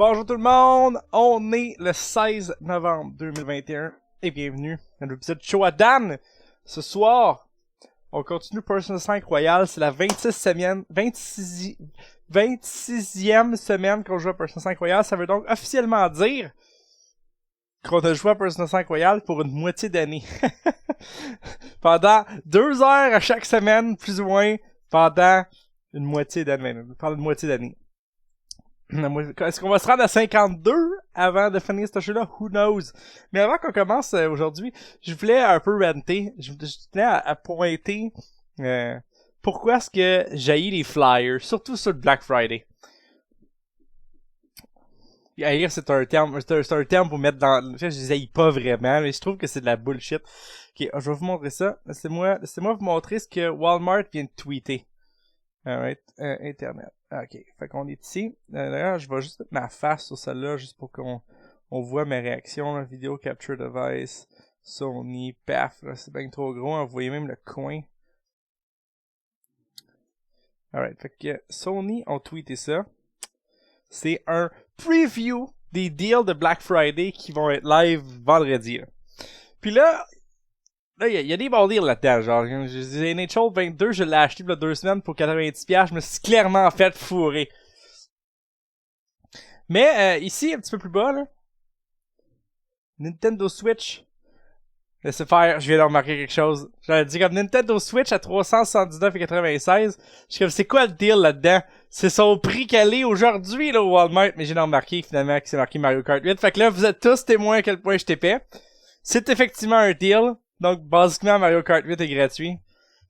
Bonjour tout le monde, on est le 16 novembre 2021 et bienvenue dans l'épisode Show à Dan. Ce soir, on continue Persona 5 Royal, c'est la 26e semaine qu'on joue à Persona 5 Royal. Ça veut donc officiellement dire qu'on a joué à Persona 5 Royal pour une moitié d'année. Pendant 2 heures à chaque semaine, plus ou moins, pendant une moitié d'année. Est-ce qu'on va se rendre à 52 avant de finir ce jeu-là? Who knows? Mais avant qu'on commence aujourd'hui, je voulais un peu ranter. Je tenais à pointer pourquoi est-ce que j'haïs les flyers, surtout sur le Black Friday. Haïr, c'est un terme pour mettre dans... Je les haïs pas vraiment, mais je trouve que c'est de la bullshit. Ok, je vais vous montrer ça. Laissez-moi vous montrer ce que Walmart vient de tweeter. Alright, Internet. Ok, fait qu'on est ici. D'ailleurs, je vais juste mettre ma face sur celle-là, juste pour qu'on voit mes réactions. Là. Video Capture Device, Sony, paf, là, c'est bien trop gros. Vous voyez même le coin. Alright, fait que Sony ont tweeté ça. C'est un preview des deals de Black Friday qui vont être live vendredi. Là. Puis là, il y a des bons deals là-dedans, genre, je disais NHL 22, je l'ai acheté il y a 2 semaines pour 90$, je me suis clairement fait fourrer. Mais, ici, un petit peu plus bas, là, Nintendo Switch, laissez faire, je viens de remarquer quelque chose. J'avais dit comme Nintendo Switch à 379,96$, je suis comme, c'est quoi le deal là-dedans? C'est son prix qu'elle est aujourd'hui, là, au Walmart, mais j'ai remarqué, finalement, que c'est marqué Mario Kart 8, fait que là, vous êtes tous témoins à quel point je t'épais. C'est effectivement un deal. Donc, basiquement, Mario Kart 8 est gratuit.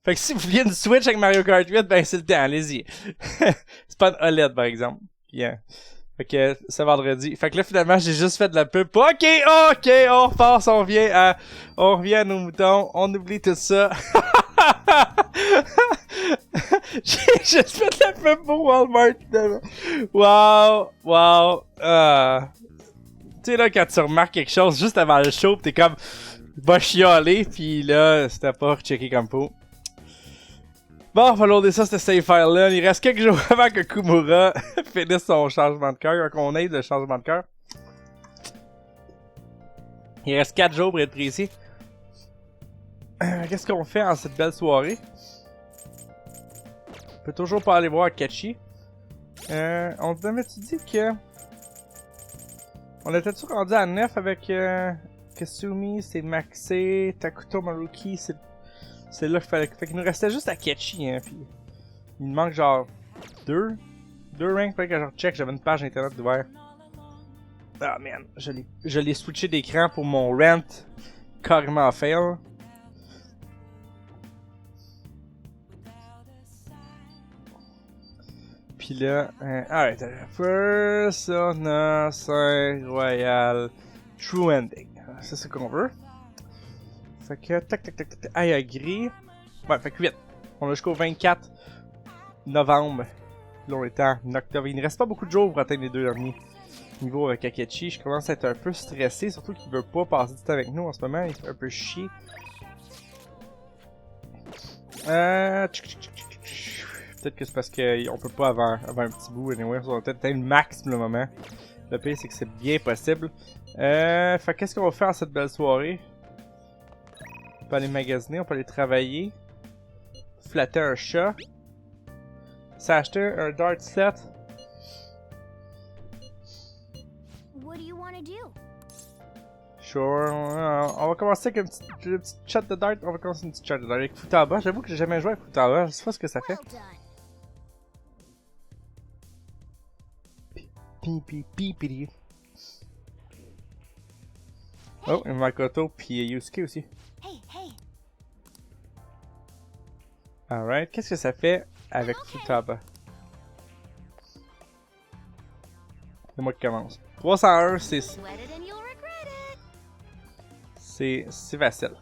Fait que si vous vouliez une Switch avec Mario Kart 8, ben c'est le temps, allez-y. C'est pas une OLED, par exemple. Yeah. Fait que c'est vendredi. Fait que là, finalement, j'ai juste fait de la pub. Ok, on reforce, on revient à nos moutons. On oublie tout ça. J'ai juste fait de la pub pour Walmart, finalement. Wow. Tu sais, là, quand tu remarques quelque chose juste avant le show, pis t'es comme... va chialer, pis là, c'était pas rechecké comme faut. Bon, on va loader ça, ce save file-là. Il reste quelques jours avant que Kumura finisse son changement de cœur, qu'on ait le changement de cœur. Il reste 4 jours pour être précis. Qu'est-ce qu'on fait en cette belle soirée? On peut toujours pas aller voir Kachi. On t'avait-tu dit que... On était-tu rendu à 9 avec... Kasumi, c'est Maxé, Takuto Maruki, c'est là qu'il fallait. Fait qu'il nous restait juste Akechi, hein, pis il me manque genre 2 ranks, fait que je check, j'avais une page internet ouverte. Ah man, je l'ai switché d'écran pour mon rent, carrément fail. Pis là, alright, Persona 5 Royal, True Ending. C'est ce qu'on veut. Fait que, tac. I agree. Ouais, fait que 8. On a jusqu'au 24 novembre. Là, on est en octobre. Il ne reste pas beaucoup de jours pour atteindre les 2 derniers niveaux avec Akechi. Je commence à être un peu stressé, surtout qu'il veut pas passer du temps avec nous en ce moment. Il fait un peu chier. Peut-être que c'est parce qu'on peut pas avant un petit bout. Anyway, on va peut-être atteindre le max pour le moment. Le pire, c'est que c'est bien possible. Fait qu'est-ce qu'on va faire en cette belle soirée? On peut aller magasiner, on peut aller travailler. Flatter un chat. S'acheter un dart set. Sure. On va commencer avec une petite chat de dart. On va commencer une petite chat de dart avec Futaba. J'avoue que j'ai jamais joué avec Futaba. Je sais pas ce que ça fait. Pipi. Oh, et Makoto pis Yusuke aussi. Alright, qu'est-ce que ça fait avec Futaba? C'est moi qui commence. 301, c'est facile.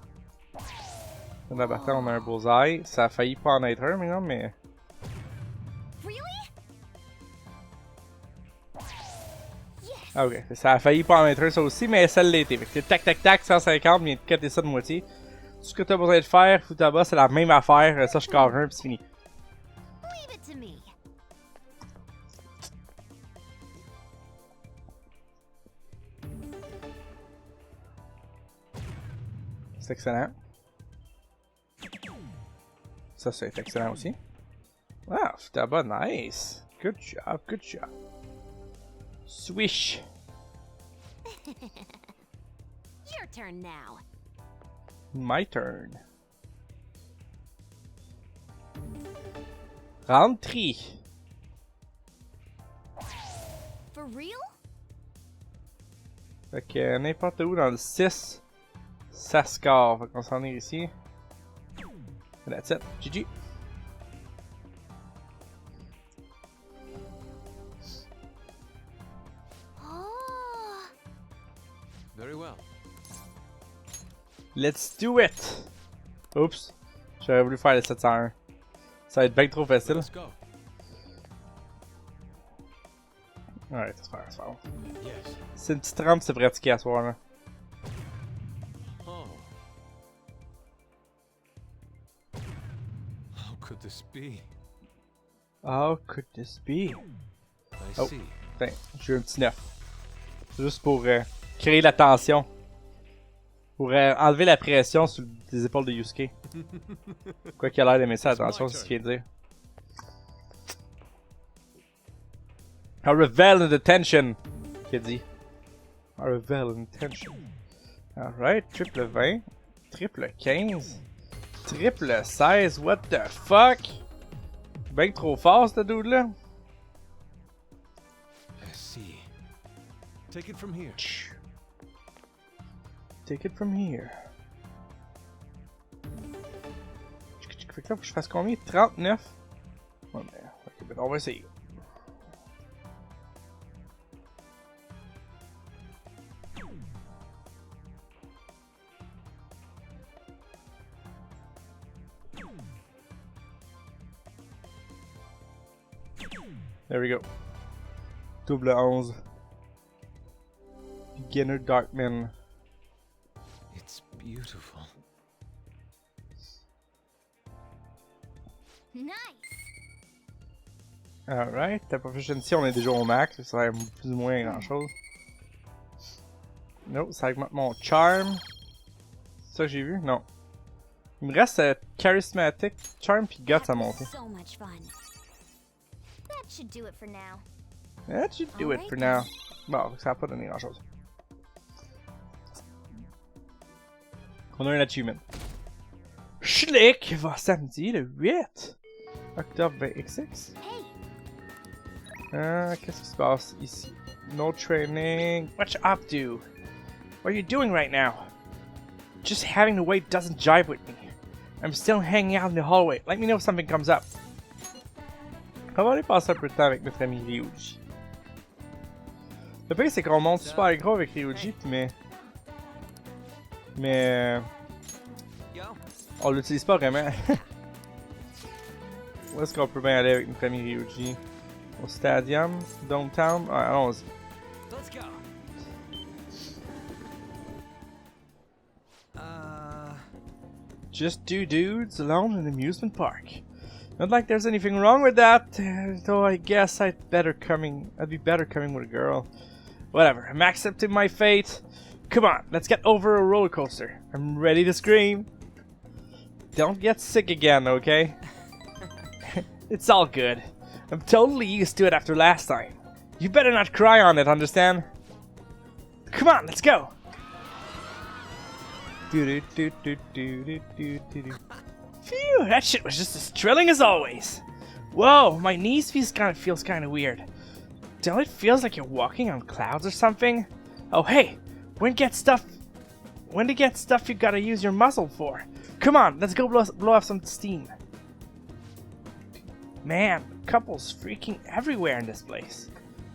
D'abord, on a un bullseye. Ça a failli pas en être un, mais non, mais... Ah ok, ça a failli pas en mettre un ça aussi, mais ça l'a été. Fait que tac, 150, vient de cutter ça de moitié. Tout ce que t'as besoin de faire, Futaba, c'est la même affaire. Ça, je carve un, pis c'est fini. C'est excellent. Ça, c'est excellent aussi. Ah, c'était bon, nice. Good job, good job. Swish. Your turn now. My turn. Round 3. For real? Fait que n'importe où dans le 6, ça score. Fait qu'on s'en est ici. That's it. GG. Oh. Very well. Let's do it! Oups. J'aurais voulu faire le 701. Ça va être bien trop facile. Let's go. Ouais, ça se faire, ça se faire. Yes. C'est une petite rampe, c'est pratiqué à soir là. Oh. How could this be? How could this be? I Oh. see. Tiens, j'ai eu un petit 9. Juste pour créer la tension. Pour enlever la pression sur les épaules de Yusuke. Quoi qu'il a l'air d'aimer ça, attention, c'est ce qu'il vient de dire. I revel in the tension, qu'il a dit. I revel in the tension. Alright, triple 20, triple 15, triple 16, what the fuck? Ben trop fort ce dude là. I see. Take it from here. Take it from here. Fait que là, faut que je fasse combien? 39? Ouais, mais, ok, ben, on va essayer. There we go. Double 11. Beginner Darkman. It's beautiful. Nice. Alright, ta proficiency, on est déjà au max, ça sert plus ou moins à grand chose. Non, ça augmente mon charm. C'est ça que j'ai vu? Non. Il me reste charismatic, charm puis guts à monter. So much fun. That should do it for now. That should do it for now. Bon, ça va pas donné grand chose. On a un achievement. Schlick va samedi le 8 octobre 26. Qu'est-ce qui se passe ici? No training. What you up to? What are you doing right now? Just having to wait doesn't jive with me. I'm still hanging out in the hallway. Let me know if something comes up. On va aller passer un peu de temps avec notre ami Ryuji. Le pire c'est qu'on monte super gros avec Ryuji, mais on l'utilise pas vraiment. Où est-ce qu'on peut bien aller avec notre ami Ryuji? Au stadium? Downtown? Ouais, allons-y. Let's go. Just two dudes alone in an amusement park. Not like there's anything wrong with that, though I guess I'd be better coming with a girl. Whatever, I'm accepting my fate. Come on, let's get over a roller coaster. I'm ready to scream. Don't get sick again, okay? It's all good. I'm totally used to it after last time. You better not cry on it, understand? Come on, let's go! Phew, that shit was just as thrilling as always. Whoa, my knees feels kind of weird. Don't it feels like you're walking on clouds or something? Oh hey, when to get stuff you gotta use your muscle for? Come on, let's go blow off some steam. Man, couples freaking everywhere in this place.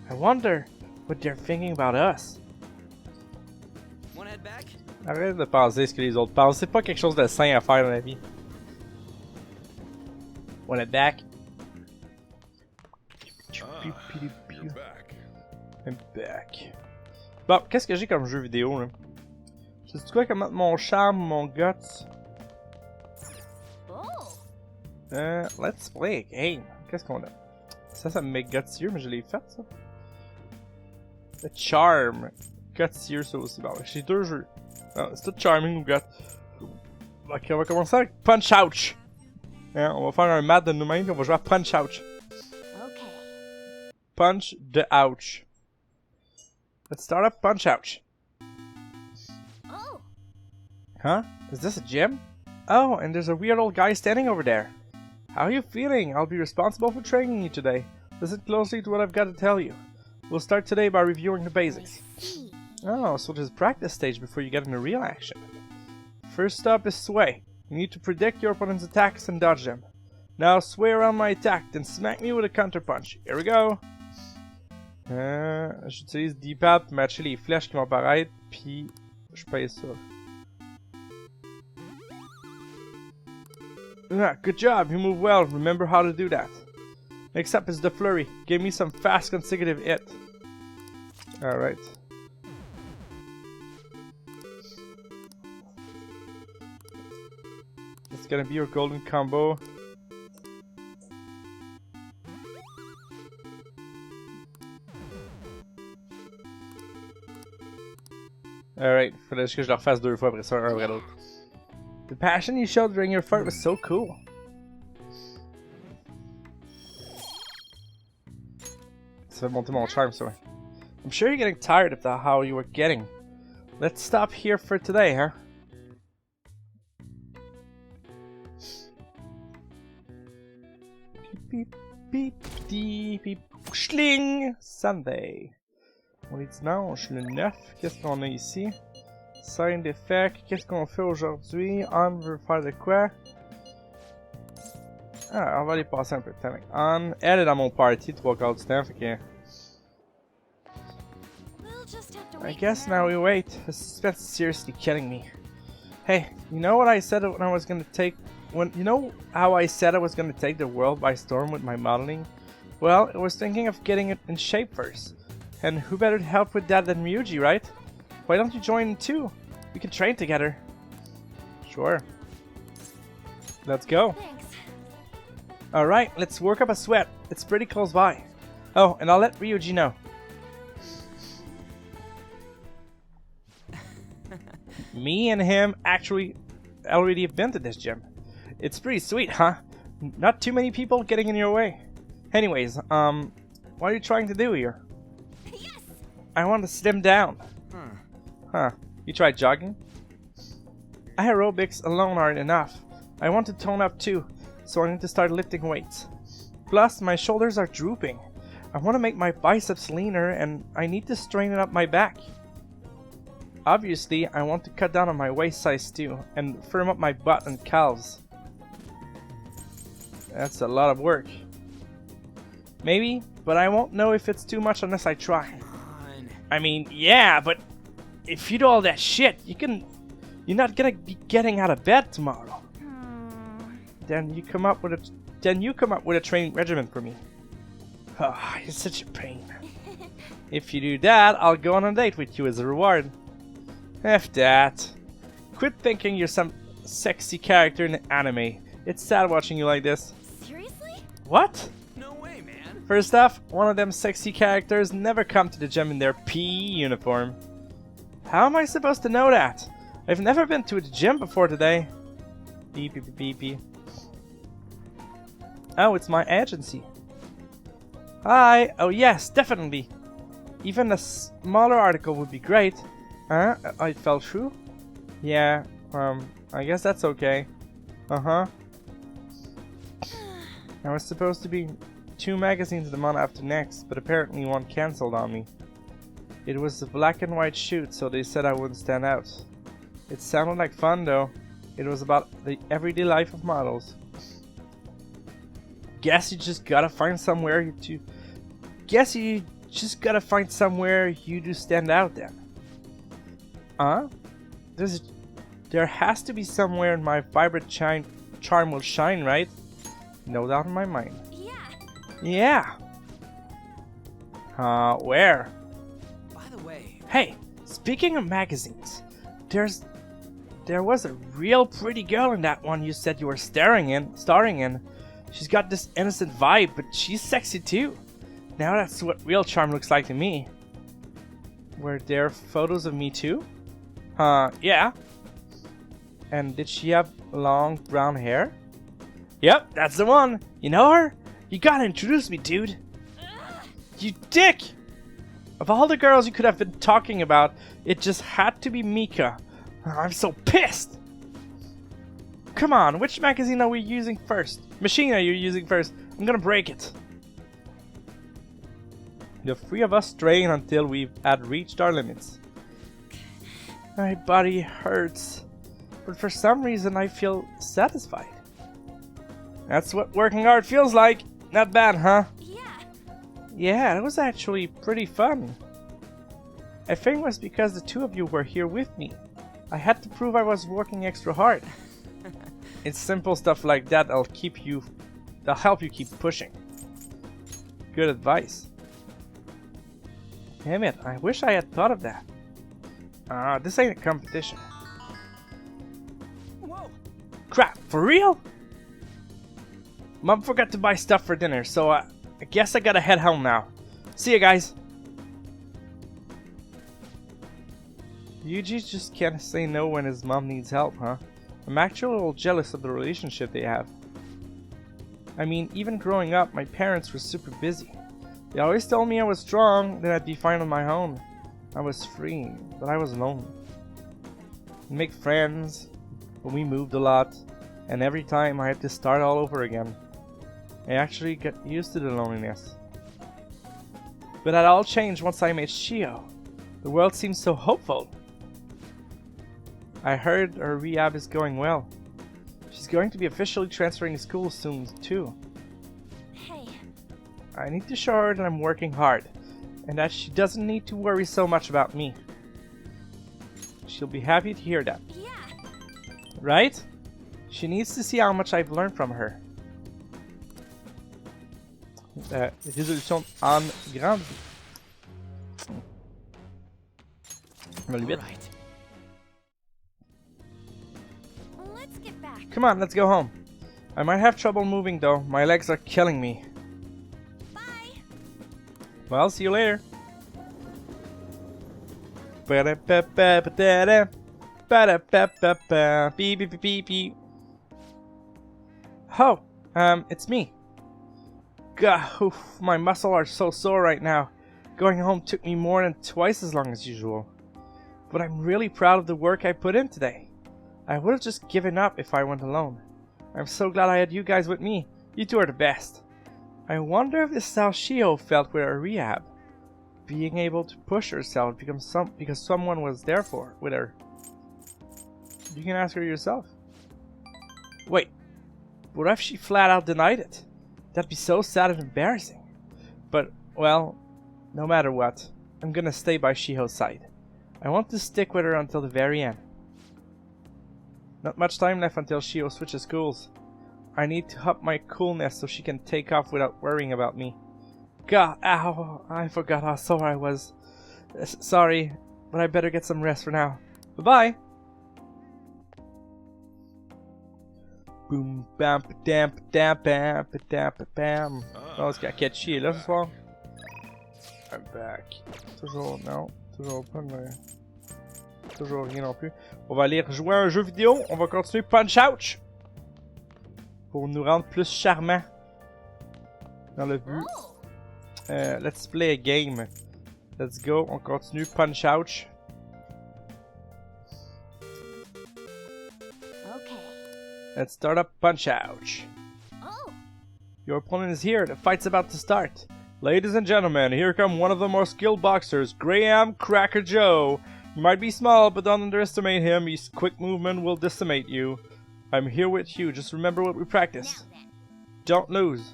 I wonder what they're thinking about us. Wanna head back? Arrête de penser ce que les autres pensent, c'est pas quelque chose de sain à faire dans la vie. Want it back? You're back. I'm back. Bon, qu'est-ce que j'ai comme jeu vidéo là? C'est quoi comme mon charme, mon guts? Oh. Let's play a game. Qu'est-ce qu'on a? Ça me met gutsieux, mais je l'ai fait ça. Le charm. Gutsieux ça aussi. Bon, j'ai deux jeux. C'est tout charming ou gut. Ok, on va commencer avec Punch Ouch. Hein, on va faire un mat de nous-mêmes puis on va jouer à Punch Ouch. Okay. Punch the Ouch. Let's start up Punch Ouch. Oh, Huh? Is this a gym? Oh, and there's a weird old guy standing over there. How are you feeling? I'll be responsible for training you today. Listen closely to what I've got to tell you. We'll start today by reviewing the basics. I see. Oh, so there's a practice stage before you get into real action. First up is sway. You need to predict your opponent's attacks and dodge them. Now sway around my attack, then smack me with a counter punch. Here we go. J'utilise D-pad pour matcher les flèches qui vont apparaître, puis je pèse ça. Ah, good job, you move well. Remember how to do that. Next up is the flurry. Give me some fast consecutive hit. Alright. It's gonna be your golden combo. Alright, faudrait que je le refasse 2 fois après ça, un après l'autre. The passion you showed during your fight was so cool. Ça fait monter mon charme, ça. I'm sure you're getting tired of how you were getting. Let's stop here for today, huh? Beep, beep, beep, beep, schling! Sunday. On est dimanche, le 9. Qu'est-ce qu'on a ici? Sign d'effet. Qu'est-ce qu'on fait aujourd'hui? On veut faire de quoi? Ah, on va aller passer un peu de temps avec On. Elle est dans mon party 3/4 du temps, fait que... We'll just have to I wait. guess now we wait. The suspense is seriously killing me. Hey, you know what I said when I was gonna take... you know how I said I was gonna take the world by storm with my modeling? Well, I was thinking of getting it in shape first. And who better to help with that than Ryuji, right? Why don't you join in too? We can train together. Sure. Let's go. Thanks. Alright, let's work up a sweat. It's pretty close by. Oh, and I'll let Ryuji know. Me and him actually already have been to this gym. It's pretty sweet, huh? Not too many people getting in your way. Anyways, what are you trying to do here? Yes. I want to slim down. Huh. You tried jogging? Aerobics alone aren't enough. I want to tone up too, so I need to start lifting weights. Plus, my shoulders are drooping. I want to make my biceps leaner and I need to straighten up my back. Obviously, I want to cut down on my waist size too, and firm up my butt and calves. That's a lot of work. Maybe, but I won't know if it's too much unless I try. I mean, yeah, but if you do all that shit, you're not gonna be getting out of bed tomorrow. Then you come up with a training regimen for me. Ah, you're such a pain. If you do that, I'll go on a date with you as a reward. F that. Quit thinking you're some sexy character in anime. It's sad watching you like this. Seriously? What? No way, man. First off, one of them sexy characters never come to the gym in their PE uniform. How am I supposed to know that? I've never been to a gym before today. Beep beep beep beep beep. Oh, it's my agency. Hi. Oh yes, definitely. Even a smaller article would be great. Huh? I fell through? Yeah, I guess that's okay. Uh-huh. I was supposed to be 2 magazines the month after next, but apparently one cancelled on me. It was a black and white shoot, so they said I wouldn't stand out. It sounded like fun though. It was about the everyday life of models. Guess you just gotta find somewhere you do stand out then. Huh? There has to be somewhere in my vibrant charm will shine, right? No doubt in my mind. Yeah. Yeah. Where? By the way, Hey, speaking of magazines, there was a real pretty girl in that one you said you were starring in. She's got this innocent vibe, but she's sexy too. Now that's what real charm looks like to me. Were there photos of me too? Yeah. And did she have long brown hair? Yep, that's the one. You know her? You gotta introduce me, dude. You dick! Of all the girls you could have been talking about, it just had to be Mika. I'm so pissed! Come on, which magazine are we using first? Machine are you using first? I'm gonna break it. The three of us strain until we've reached our limits. My body hurts, but for some reason I feel satisfied. That's what working hard feels like. Not bad, huh? Yeah. Yeah, it was actually pretty fun. I think it was because the two of you were here with me. I had to prove I was working extra hard. It's simple stuff like that that'll help you keep pushing. Good advice. Damn it, I wish I had thought of that. This ain't a competition. Whoa. Crap, for real? Mom forgot to buy stuff for dinner, so I guess I gotta head home now. See ya, guys. Yuji just can't say no when his mom needs help, huh? I'm actually a little jealous of the relationship they have. I mean, even growing up, my parents were super busy. They always told me I was strong, then I'd be fine on my own. I was free, but I was alone. I'd make friends, but we moved a lot, and every time I had to start all over again. I actually got used to the loneliness. But that all changed once I met Shio. The world seems so hopeful. I heard her rehab is going well. She's going to be officially transferring school soon, too. Hey. I need to show her that I'm working hard, and that she doesn't need to worry so much about me. She'll be happy to hear that. Yeah. Right? She needs to see how much I've learned from her. Résolution en grande. All right. Let's get back. Come on, let's go home. I might have trouble moving though. My legs are killing me. Bye. Well, see you later. Beep beep beep beep. Oh, it's me. God, oof, my muscles are so sore right now. Going home took me more than twice as long as usual. But I'm really proud of the work I put in today. I would have just given up if I went alone. I'm so glad I had you guys with me. You two are the best. I wonder if this is how Shio felt with her rehab. Being able to push herself because someone was there with her. You can ask her yourself. Wait, what if she flat out denied it? That'd be so sad and embarrassing. But, well, no matter what, I'm gonna stay by Shiho's side. I want to stick with her until the very end. Not much time left until Shio switches schools. I need to up my coolness so she can take off without worrying about me. God, ow, I forgot how sore I was. Sorry, but I better get some rest for now. Bye-bye! Boom, bam, dam, dam, bam, dam, bam. Oh, ce gars qui est là ce soir. I'm back. Toujours, non. Toujours pas, mais... Toujours rien non plus. On va aller rejouer à un jeu vidéo. On va continuer Punch Out. Pour nous rendre plus charmants. Dans le but. Let's play a game. Let's go. On continue Punch Out. Let's start up Punch Out. Oh. Your opponent is here. The fight's about to start. Ladies and gentlemen, here come one of the more skilled boxers, Graham Cracker Joe. He might be small, but don't underestimate him. His quick movement will decimate you. I'm here with you. Just remember what we practiced. Now then. Don't lose.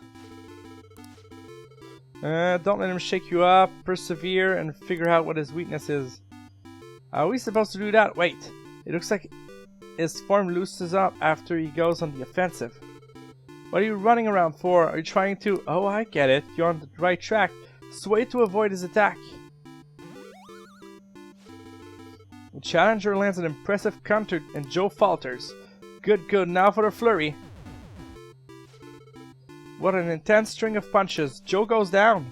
Don't let him shake you up. Persevere and figure out what his weakness is. Are we supposed to do that? Wait. It looks like his form loosens up after he goes on the offensive. What are you running around for? Are you trying to... Oh, I get it. You're on the right track. Sway to avoid his attack. The challenger lands an impressive counter and Joe falters. Good, good. Now for the flurry. What an intense string of punches. Joe goes down.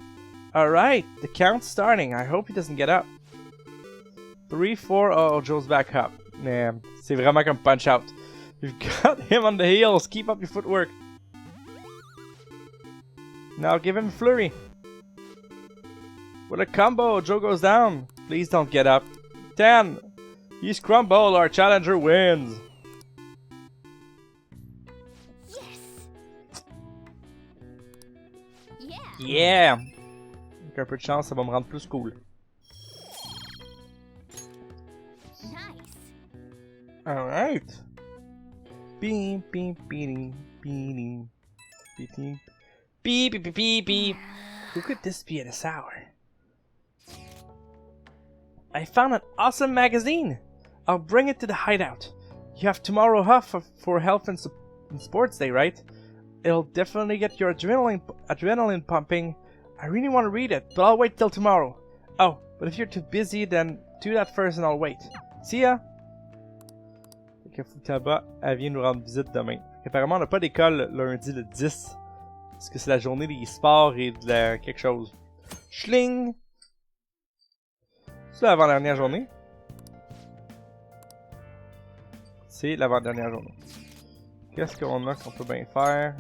Alright, the count's starting. I hope he doesn't get up. 3, 4, oh, Joe's back up. Man, c'est vraiment comme Punch Out. You've got him on the heels. Keep up your footwork. Now give him flurry. With a combo, Joe goes down. Please don't get up. 10. He's crumbled. Our challenger wins. Yes. Yeah. Yeah. Avec un peu de chance, ça va me rendre plus cool. Nice. Alright. Beep, beep, beep, beep, beep, beep, beep, beep, beep, beep. Who could this be at this hour? I found an awesome magazine. I'll bring it to the hideout. You have tomorrow off for health and sports day, right? It'll definitely get your adrenaline pumping. I really want to read it, but I'll wait till tomorrow. Oh, but if you're too busy, then do that first and I'll wait. See ya! Fait que Futaba, elle vient nous rendre visite demain. Apparemment, on n'a pas d'école lundi le 10. Parce que c'est la journée des sports et de la quelque chose. Schling! C'est l'avant-dernière journée. C'est l'avant-dernière journée. Qu'est-ce qu'on a qu'on peut bien faire?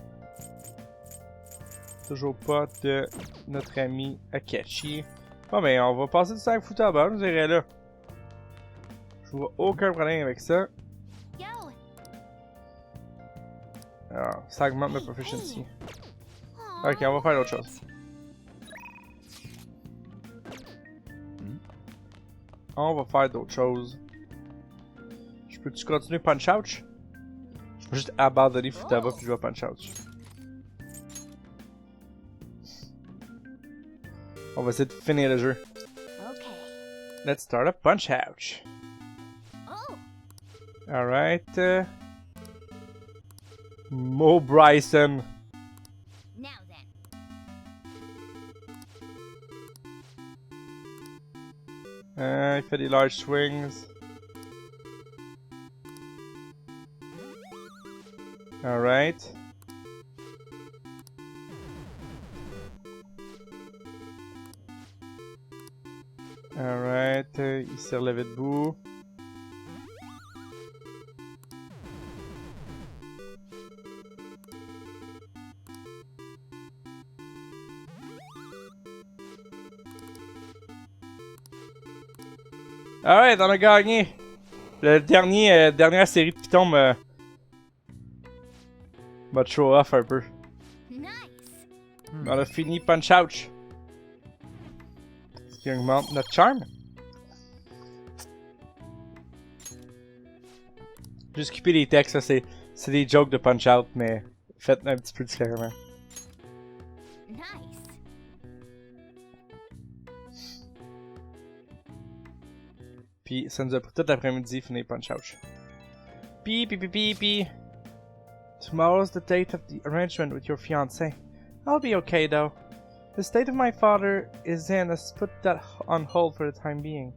Toujours pas de notre ami Akachi. Bon ben, on va passer du 5 Futaba, nous irons là. Je vois aucun problème avec ça. Yo. Alors, ça augmente ma proficiency. Ok, on va faire d'autres choses. On va faire d'autres choses. Je peux-tu continuer Punch Out? Je peux juste abandonner Futaba puis je vais Punch Out. On va essayer de finir le jeu. Okay. Let's start a Punch Out. Oh. Alright. Mo Bryson. Now then. Il fait des large swings. Alright. Alright, il s'est relevé debout. Alright, on a gagné. Le dernière série de pitons m'a show off un peu. Nice. On a fini Punch Out. Ce qui augmente notre charme. J'ai skippé les textes, ça c'est des jokes de Punch Out, mais faites un petit peu différemment. Nice. Puis ça nous a pris tout l'après-midi finir Punch Out. Beep beep beep beep beep. Tomorrow's the date of the arrangement with your fiancé. I'll be okay though. The state of my father is in has put that on hold for the time being.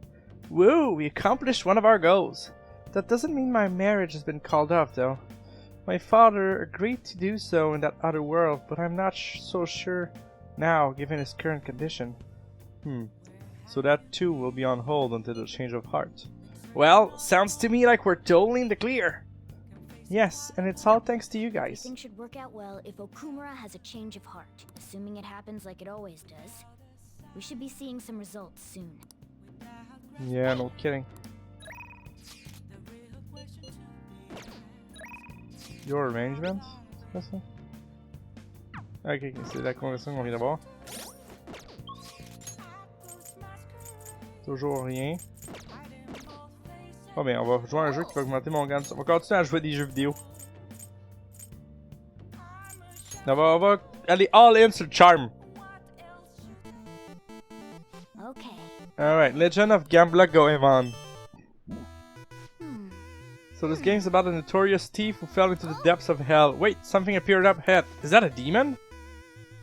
Woo! We accomplished one of our goals. That doesn't mean my marriage has been called off though. My father agreed to do so in that other world, but I'm not so sure now given his current condition. So that too will be on hold until the change of heart. Well, sounds to me like we're totally in the clear. Yes, and it's all thanks to you guys. Things should work out well if Okumura has a change of heart, assuming it happens like it always does. We should be seeing some results soon. Yeah, no kidding. Your arrangement? C'est quoi ça? Ok, c'est la conversation qu'on vient d'avoir. Toujours rien. Oh ben, on va jouer à un jeu qui va augmenter mon gain. On va continuer à jouer des jeux vidéo. On va aller all in sur le charm. Okay. Alright, Legend of Gambler Goemon. So this game's about a notorious thief who fell into the depths of hell. Wait, something appeared up ahead. Is that a demon?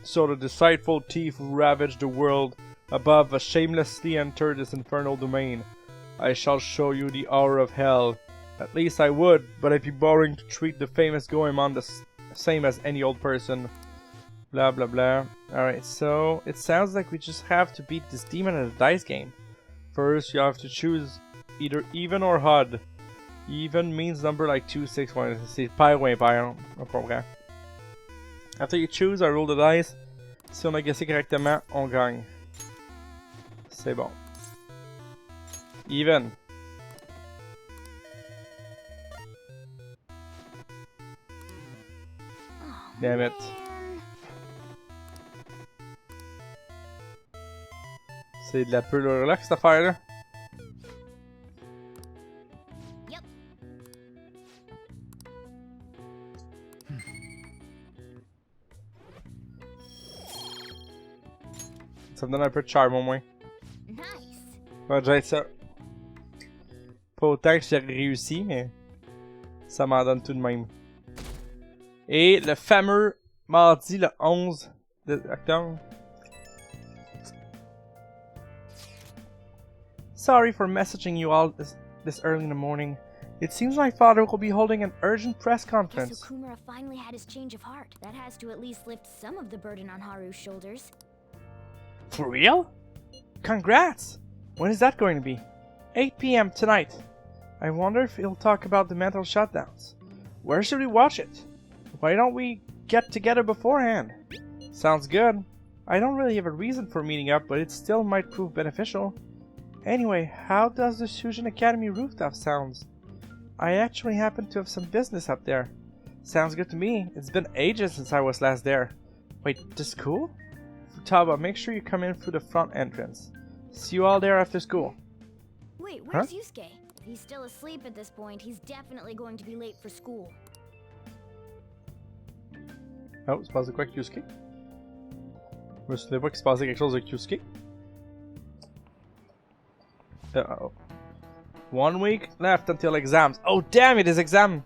So the deceitful thief who ravaged the world above has shamelessly entered this infernal domain. I shall show you the hour of hell. At least I would, but it'd be boring to treat the famous Goemon the same as any old person. Blah blah blah. Alright, so it sounds like we just have to beat this demon in a dice game. First, you have to choose either even or odd. Even means number like 2, 6, 1. C'est pair ou impair, on comprend. After you choose, I roll the dice. Si on a guessé correctement, on gagne. C'est bon. Even. Damn it. C'est de la peulure là, cette affaire-là. Yep. Ça me donne un peu de charme au moins. Nice. Ça va déjà être ça. Pas autant que j'ai réussi, mais ça m'en donne tout de même. Et le fameux mardi le 11 octobre. Sorry for messaging you all this early in the morning. It seems my father will be holding an urgent press conference. So Kumara finally had his change of heart. That has to at least lift some of the burden on Haru's shoulders. For real? Congrats! When is that going to be? 8 p.m. tonight. I wonder if he'll talk about the mental shutdowns. Where should we watch it? Why don't we get together beforehand? Sounds good. I don't really have a reason for meeting up, but it still might prove beneficial. Anyway, how does the Shujin Academy rooftop sound? I actually happen to have some business up there. Sounds good to me. It's been ages since I was last there. Wait, this school? Futaba, make sure you come in through the front entrance. See you all there after school. Wait, where's Yusuke? If he's still asleep at this point, he's definitely going to be late for school. Oh, il se passe de quoi avec Yusuke? Je me souviens pas qu'il se passait quelque chose avec Yusuke. Uh-oh. 1 week left until exams. Oh damn it, his exam!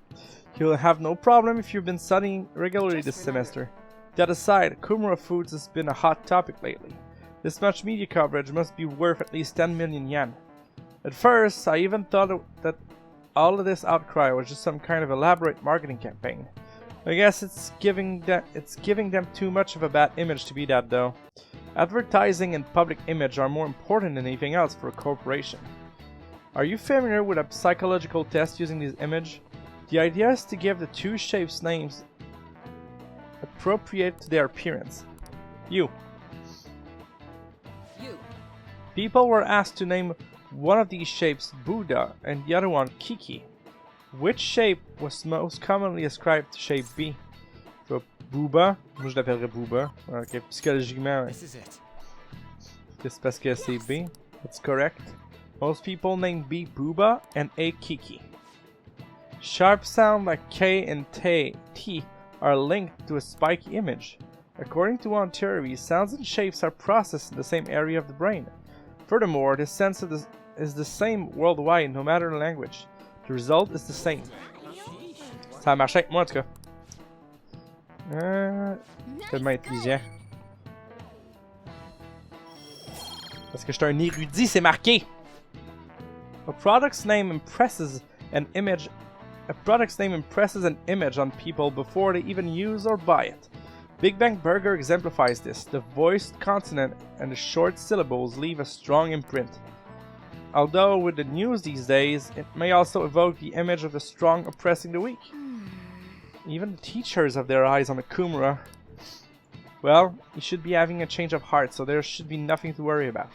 You'll have no problem if you've been studying regularly this semester. The other side, Kumura Foods has been a hot topic lately. This much media coverage must be worth at least 10 million yen. At first, I even thought that all of this outcry was just some kind of elaborate marketing campaign. I guess it's giving them too much of a bad image to be that though. Advertising and public image are more important than anything else for a corporation. Are you familiar with a psychological test using this image? The idea is to give the two shapes names appropriate to their appearance. You. People were asked to name one of these shapes Buddha and the other one Kiki. Which shape was most commonly ascribed to shape B? So, Booba, moi je l'appellerais Booba. Ok, psychologiquement, c'est parce que c'est B. That's correct. Most people name B Booba and A Kiki. Sharp sound like K and T are linked to a spiky image. According to one theory, sounds and shapes are processed in the same area of the brain. Furthermore, the sense is the same worldwide, no matter the language. The result is the same. Ça a marché avec moi en tout cas. Tellement intelligent. Parce que je suis un érudit, c'est marqué. A product's name impresses an image on people before they even use or buy it. Big Bang Burger exemplifies this. The voiced consonant and the short syllables leave a strong imprint. Although with the news these days, it may also evoke the image of the strong oppressing the weak. Even the teachers have their eyes on the Kumura. Well, he should be having a change of heart, so there should be nothing to worry about.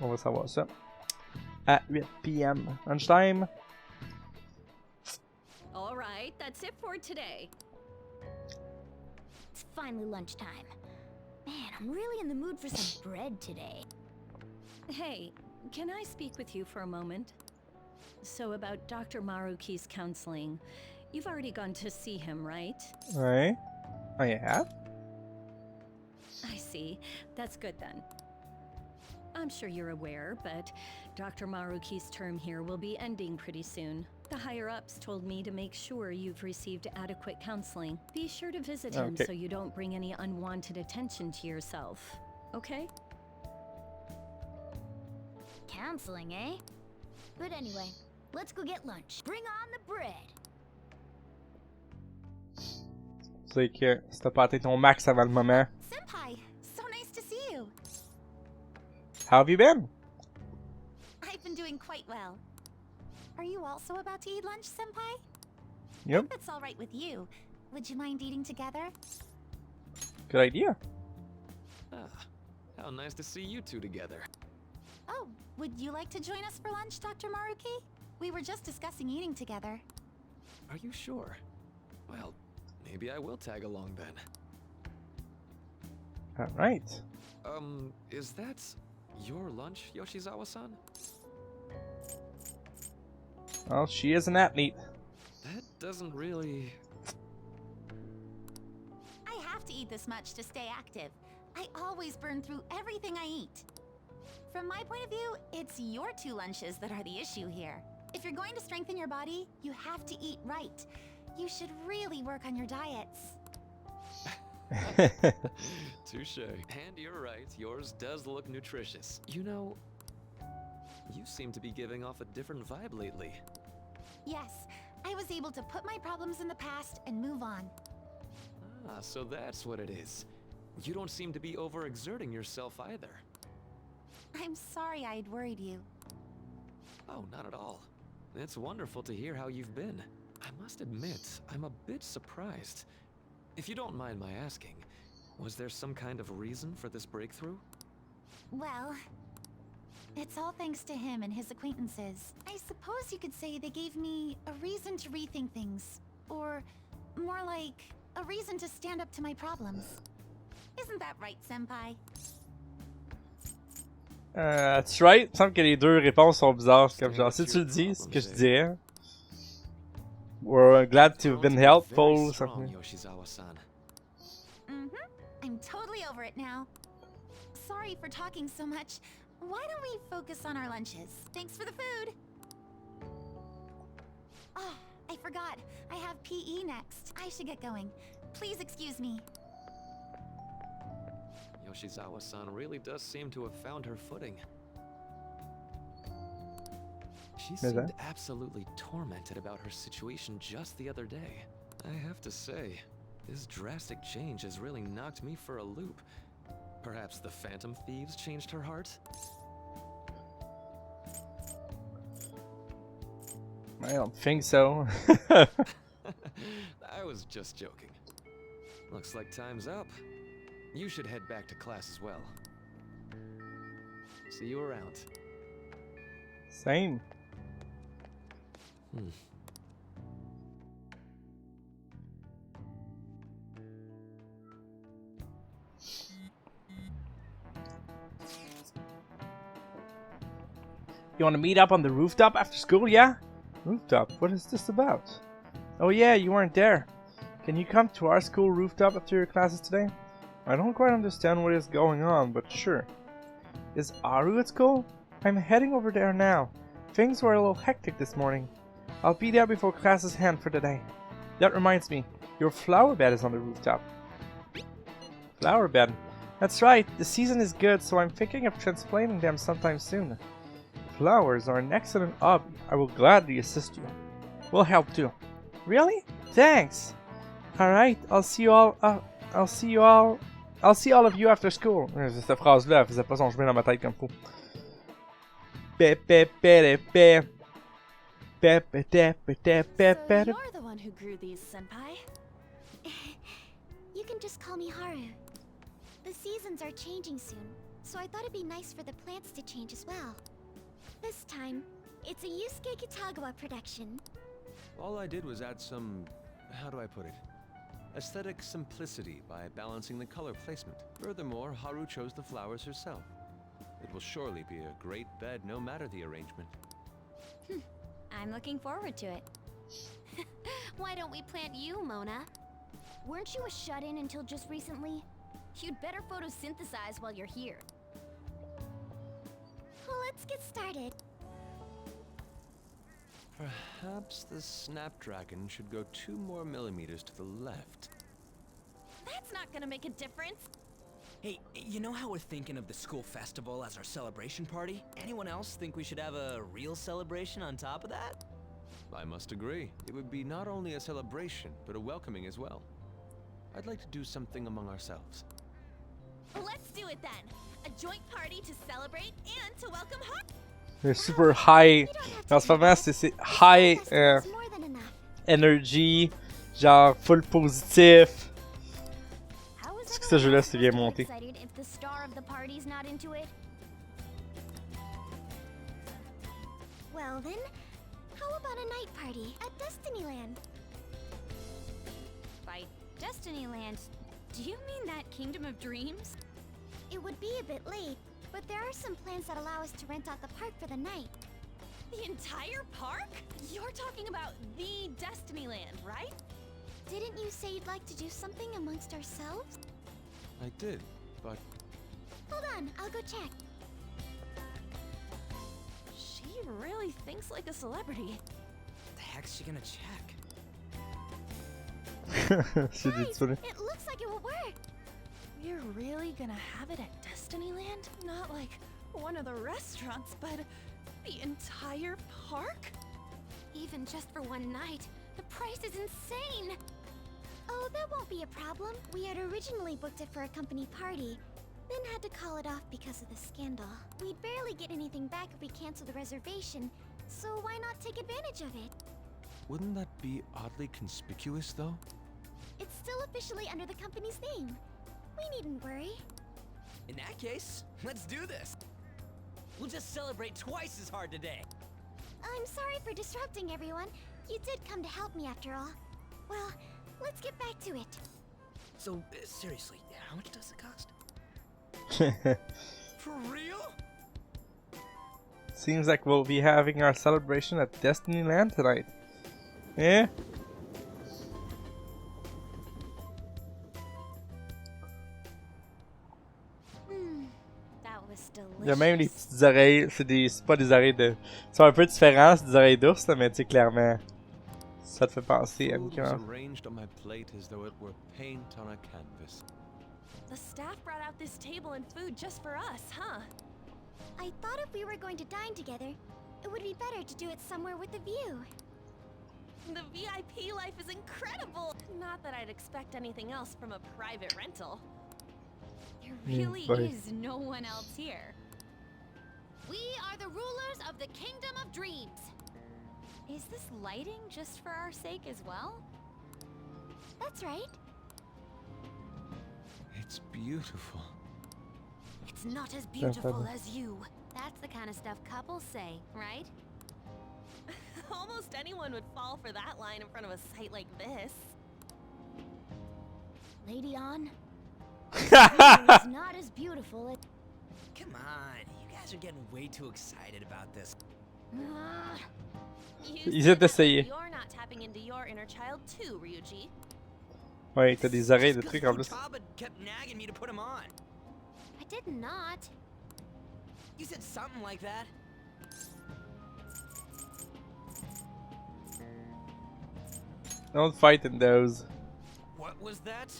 On va savoir ça. At 8 p.m. lunchtime. Alright, that's it for today. It's finally lunchtime. Man, I'm really in the mood for some bread today. Hey, can I speak with you for a moment? So about Dr. Maruki's counseling. You've already gone to see him, right? Right. I have? I see. That's good then. I'm sure you're aware, but Dr. Maruki's term here will be ending pretty soon. The higher-ups told me to make sure you've received adequate counseling. Be sure to visit him so you don't bring any unwanted attention to yourself. Okay? Counseling, eh? But anyway, let's go get lunch. Bring on the bread! C'est que si t'as pas atteint ton max avant le moment. Senpai, so nice to see you. How have you been? I've been doing quite well. Are you also about to eat lunch, Senpai? Yep. If it's all right with you, would you mind eating together? Good idea. Ah, how nice to see you two together. Oh, would you like to join us for lunch, Dr. Maruki? We were just discussing eating together. Are you sure? Well, maybe I will tag along then. All right. Is that your lunch, Yoshizawa-san? Well, she is an athlete. That doesn't really... I have to eat this much to stay active. I always burn through everything I eat. From my point of view, it's your 2 lunches that are the issue here. If you're going to strengthen your body, you have to eat right. You should really work on your diets. Touche. And you're right, yours does look nutritious. You know, you seem to be giving off a different vibe lately. Yes, I was able to put my problems in the past and move on. Ah, so that's what it is. You don't seem to be overexerting yourself either. I'm sorry I'd worried you. Oh, not at all. It's wonderful to hear how you've been. I must admit, I'm a bit surprised. If you don't mind my asking, was there some kind of reason for this breakthrough? Well, it's all thanks to him and his acquaintances. I suppose you could say they gave me a reason to rethink things. Or, more like, a reason to stand up to my problems. Isn't that right, Senpai? That's right. Il me semble que les deux réponses sont bizarres. Comme genre, si tu le dis, c'est ce que je dirais. We're glad to have been helpful. Something. Yoshizawa-san. I'm totally over it now. Sorry for talking so much. Why don't we focus on our lunches? Thanks for the food. Oh, I forgot. I have PE next. I should get going. Please excuse me. Yoshizawa-san really does seem to have found her footing. She seemed absolutely tormented about her situation just the other day. I have to say, this drastic change has really knocked me for a loop. Perhaps the Phantom Thieves changed her heart? I don't think so. I was just joking. Looks like time's up. You should head back to class as well. See you around. Same. You want to meet up on the rooftop after school, yeah? Rooftop? What is this about? Oh yeah, you weren't there. Can you come to our school rooftop after your classes today? I don't quite understand what is going on, but sure. Is Aru at school? I'm heading over there now. Things were a little hectic this morning. I'll be there before classes end for the day. That reminds me, your flower bed is on the rooftop. Flower bed? That's right, the season is good, so I'm thinking of transplanting them sometime soon. Flowers are an excellent hobby. I will gladly assist you. We'll help too. Really? Thanks! Alright, I'll see all of you after school. Cette phrase-là, elle faisait pas son chemin dans ma tête comme faut. So you're the one who grew these, Senpai? You can just call me Haru. The seasons are changing soon, so I thought it'd be nice for the plants to change as well. This time, it's a Yusuke Kitagawa production. All I did was add some, how do I put it, aesthetic simplicity by balancing the color placement. Furthermore, Haru chose the flowers herself. It will surely be a great bed no matter the arrangement. I'm looking forward to it. Why don't we plant you, Mona? Weren't you a shut-in until just recently? You'd better photosynthesize while you're here. Well, let's get started. Perhaps the Snapdragon should go 2 more millimeters to the left. That's not gonna make a difference. Hey, you know how we're thinking of the school festival as our celebration party? Anyone else think we should have a real celebration on top of that? I must agree. It would be not only a celebration, but a welcoming as well. I'd like to do something among ourselves. Let's do it then. A joint party to celebrate and to welcome Har. Le super high. You don't have En to ce do moment, that. c'est A high festival is more than enough. energy, genre full positif. How is Est-ce que ce jeu-là c'est bien everyone monté? excited if the star of the party's not into it? Well then, how about a night party at Destinyland? By Destinyland, do you mean that Kingdom of Dreams? It would be a bit late, but there are some plans that allow us to rent out the park for the night. The entire park? You're talking about the Destinyland, right? Didn't you say you'd like to do something amongst ourselves? I did, but Hold on, I'll go check. She really thinks like a celebrity. The heck's she gonna check? J'ai dit Guys, ça. it looks like it will work. We're really gonna have it at Destinyland? Not like one of the restaurants, but the entire park? Even just for one night, the price is insane. Oh, that won't be a problem. We had originally booked it for a company party, then had to call it off because of the scandal. We'd barely get anything back if we canceled the reservation, so why not take advantage of it? wouldn't that be oddly conspicuous, though? It's still officially under the company's name. We needn't worry. In that case, let's do this. We'll just celebrate twice as hard today. I'm sorry for disrupting everyone. You did come to help me after all. Well, let's get back to it. So, seriously, how much does it cost? For real? Seems like we'll be having our celebration at Destinyland tonight. Yeah? That was Il y a même des delicious. petites oreilles. C'est pas des oreilles de. Ils sont un peu différents, c'est des oreilles d'ours, là, mais tu sais, clairement. Ça te fait penser à Food Mickey was Mouse. arranged on my plate as though it were paint on a canvas. The staff brought out this table and food just for us, huh? I thought if we were going to dine together, it would be better to do it somewhere with a view. The VIP life is incredible! Not that I'd expect anything else from a private rental. There really buddy. is no one else here. We are the rulers of the Kingdom of Dreams. Is this lighting just for our sake as well? That's right. It's beautiful. It's not as beautiful beautiful as you. That's the kind of stuff couples say, right? Almost anyone would fall for that line in front of a site like this. Lady on. It's not as beautiful as... Come on, you guys are getting way too excited about this. You Ils said essaient that d'essayer. like you're not tapping into your inner child too, Ryuji. Ouais, t'as des oreilles de Just trucs 'cause en plus. Futaba kept nagging me to put him on. I did not. You said something like that. Don't fight in those. What was that?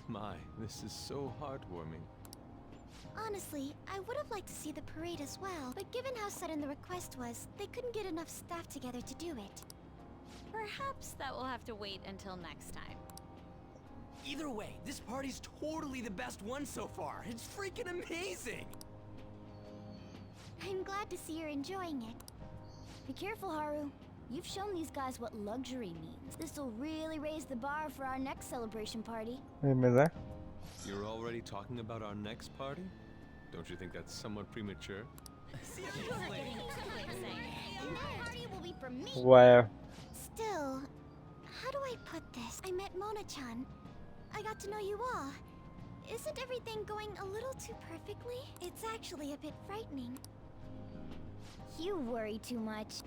My, this is so heartwarming. Honestly, I would have liked to see the parade as well, but given how sudden the request was, they couldn't get enough staff together to do it. Perhaps that will have to wait until next time. Either way, this party's totally the best one so far. It's freaking amazing. I'm glad to see you're enjoying it. Be careful, Haru. You've shown these guys what luxury means. This'll really raise the bar for our next celebration party. Mais hein? You're already talking about our next party? Don't you think that's somewhat premature? Seriously. And that party will be for me. Ouais. Still, how do I put this? I met Mona-chan. I got to know you all. Isn't everything going a little too perfectly? It's actually a bit frightening. You worry too much.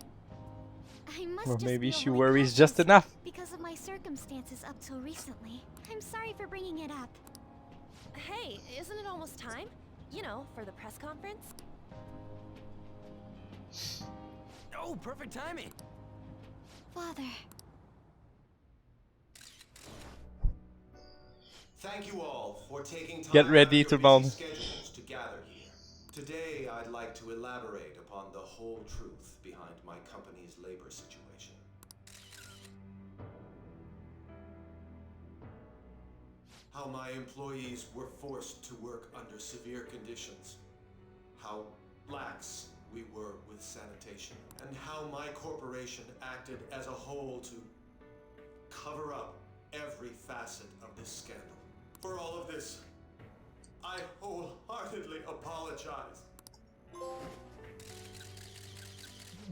I must Well, just maybe feel she really worries cautious just enough. because of my circumstances up till recently. I'm sorry for bringing it up. Hey, isn't it almost time? You know, for the press conference? Oh, perfect timing. Father. Thank you all for taking time Get ready, out of your tout le monde. busy schedules to gather here. Today, I'd like to elaborate upon the whole truth behind my company's labor situation. how my employees were forced to work under severe conditions, how lax we were with sanitation, and how my corporation acted as a whole to cover up every facet of this scandal. For all of this, I wholeheartedly apologize.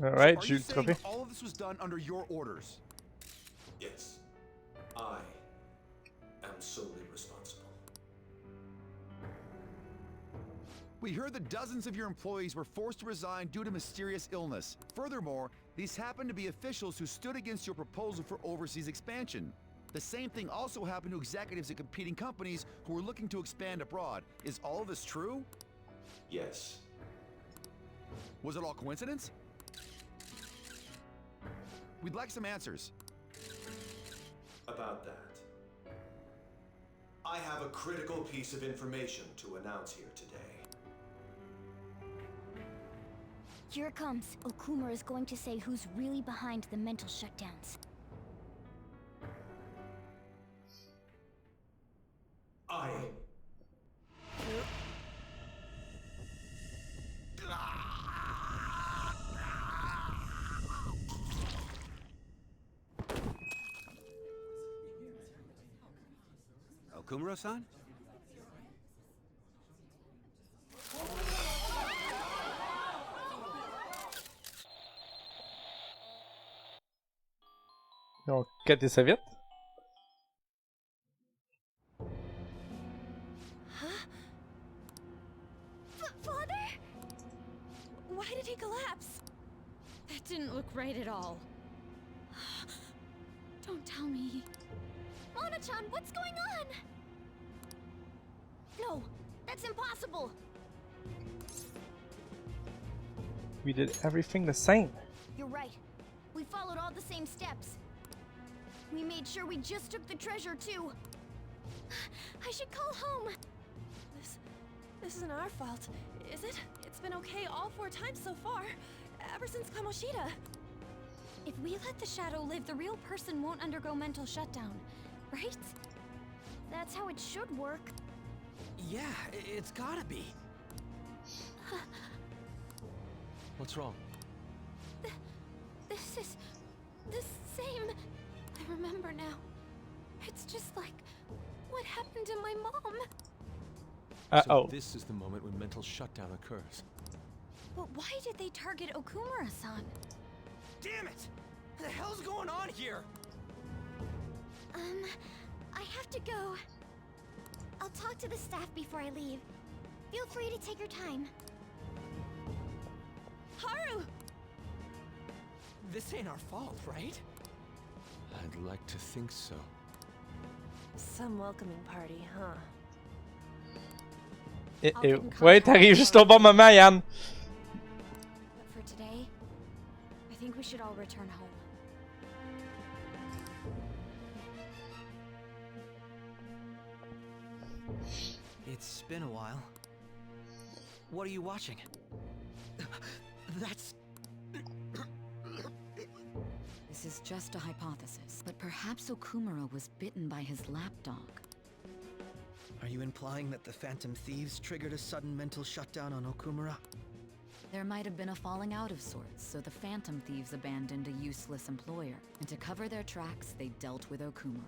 Alright, Are j'ai eu you le saying trophée. all of this was done under your orders? Yes, I am solely responsible. We heard that dozens of your employees were forced to resign due to mysterious illness. Furthermore, these happened to be officials who stood against your proposal for overseas expansion. The same thing also happened to executives at competing companies who were looking to expand abroad. Is all of this true? Yes. Was it all coincidence? We'd like some answers. About that, I have a critical piece of information to announce here today. Here it comes. Okumura is going to say who's really behind the mental shutdowns. I... Okumura-san? Donc, quêter ça vite. Father? Why did he collapse? That didn't look right at all. Don't tell me. Mona-chan, what's going on? No, that's impossible. We did everything the same. You're right. We followed all the same steps. We made sure we just took the treasure, too. I should call home. This isn't our fault, is it? It's been okay all 4 times so far, ever since Kamoshida. If we let the shadow live, the real person won't undergo mental shutdown, right? That's how it should work. Yeah, it's gotta be. What's wrong? This is the same. I remember now. It's just like what happened to my mom. Uh-oh. So this is the moment when mental shutdown occurs. But why did they target Okumura-san? Damn it! What the hell's going on here? I have to go. I'll talk to the staff before I leave. Feel free to take your time. Haru! This ain't our fault, right? I'd like to think so. Some welcoming party, huh? Ouais, t'arrives juste au bon moment, Yann. But for today, I think we should all return home. It's been a while. What are you watching? That's... This is just a hypothesis, but perhaps Okumura was bitten by his lapdog. Are you implying that the Phantom Thieves triggered a sudden mental shutdown on Okumura? There might have been a falling out of sorts, so the Phantom Thieves abandoned a useless employer, and to cover their tracks, they dealt with Okumura.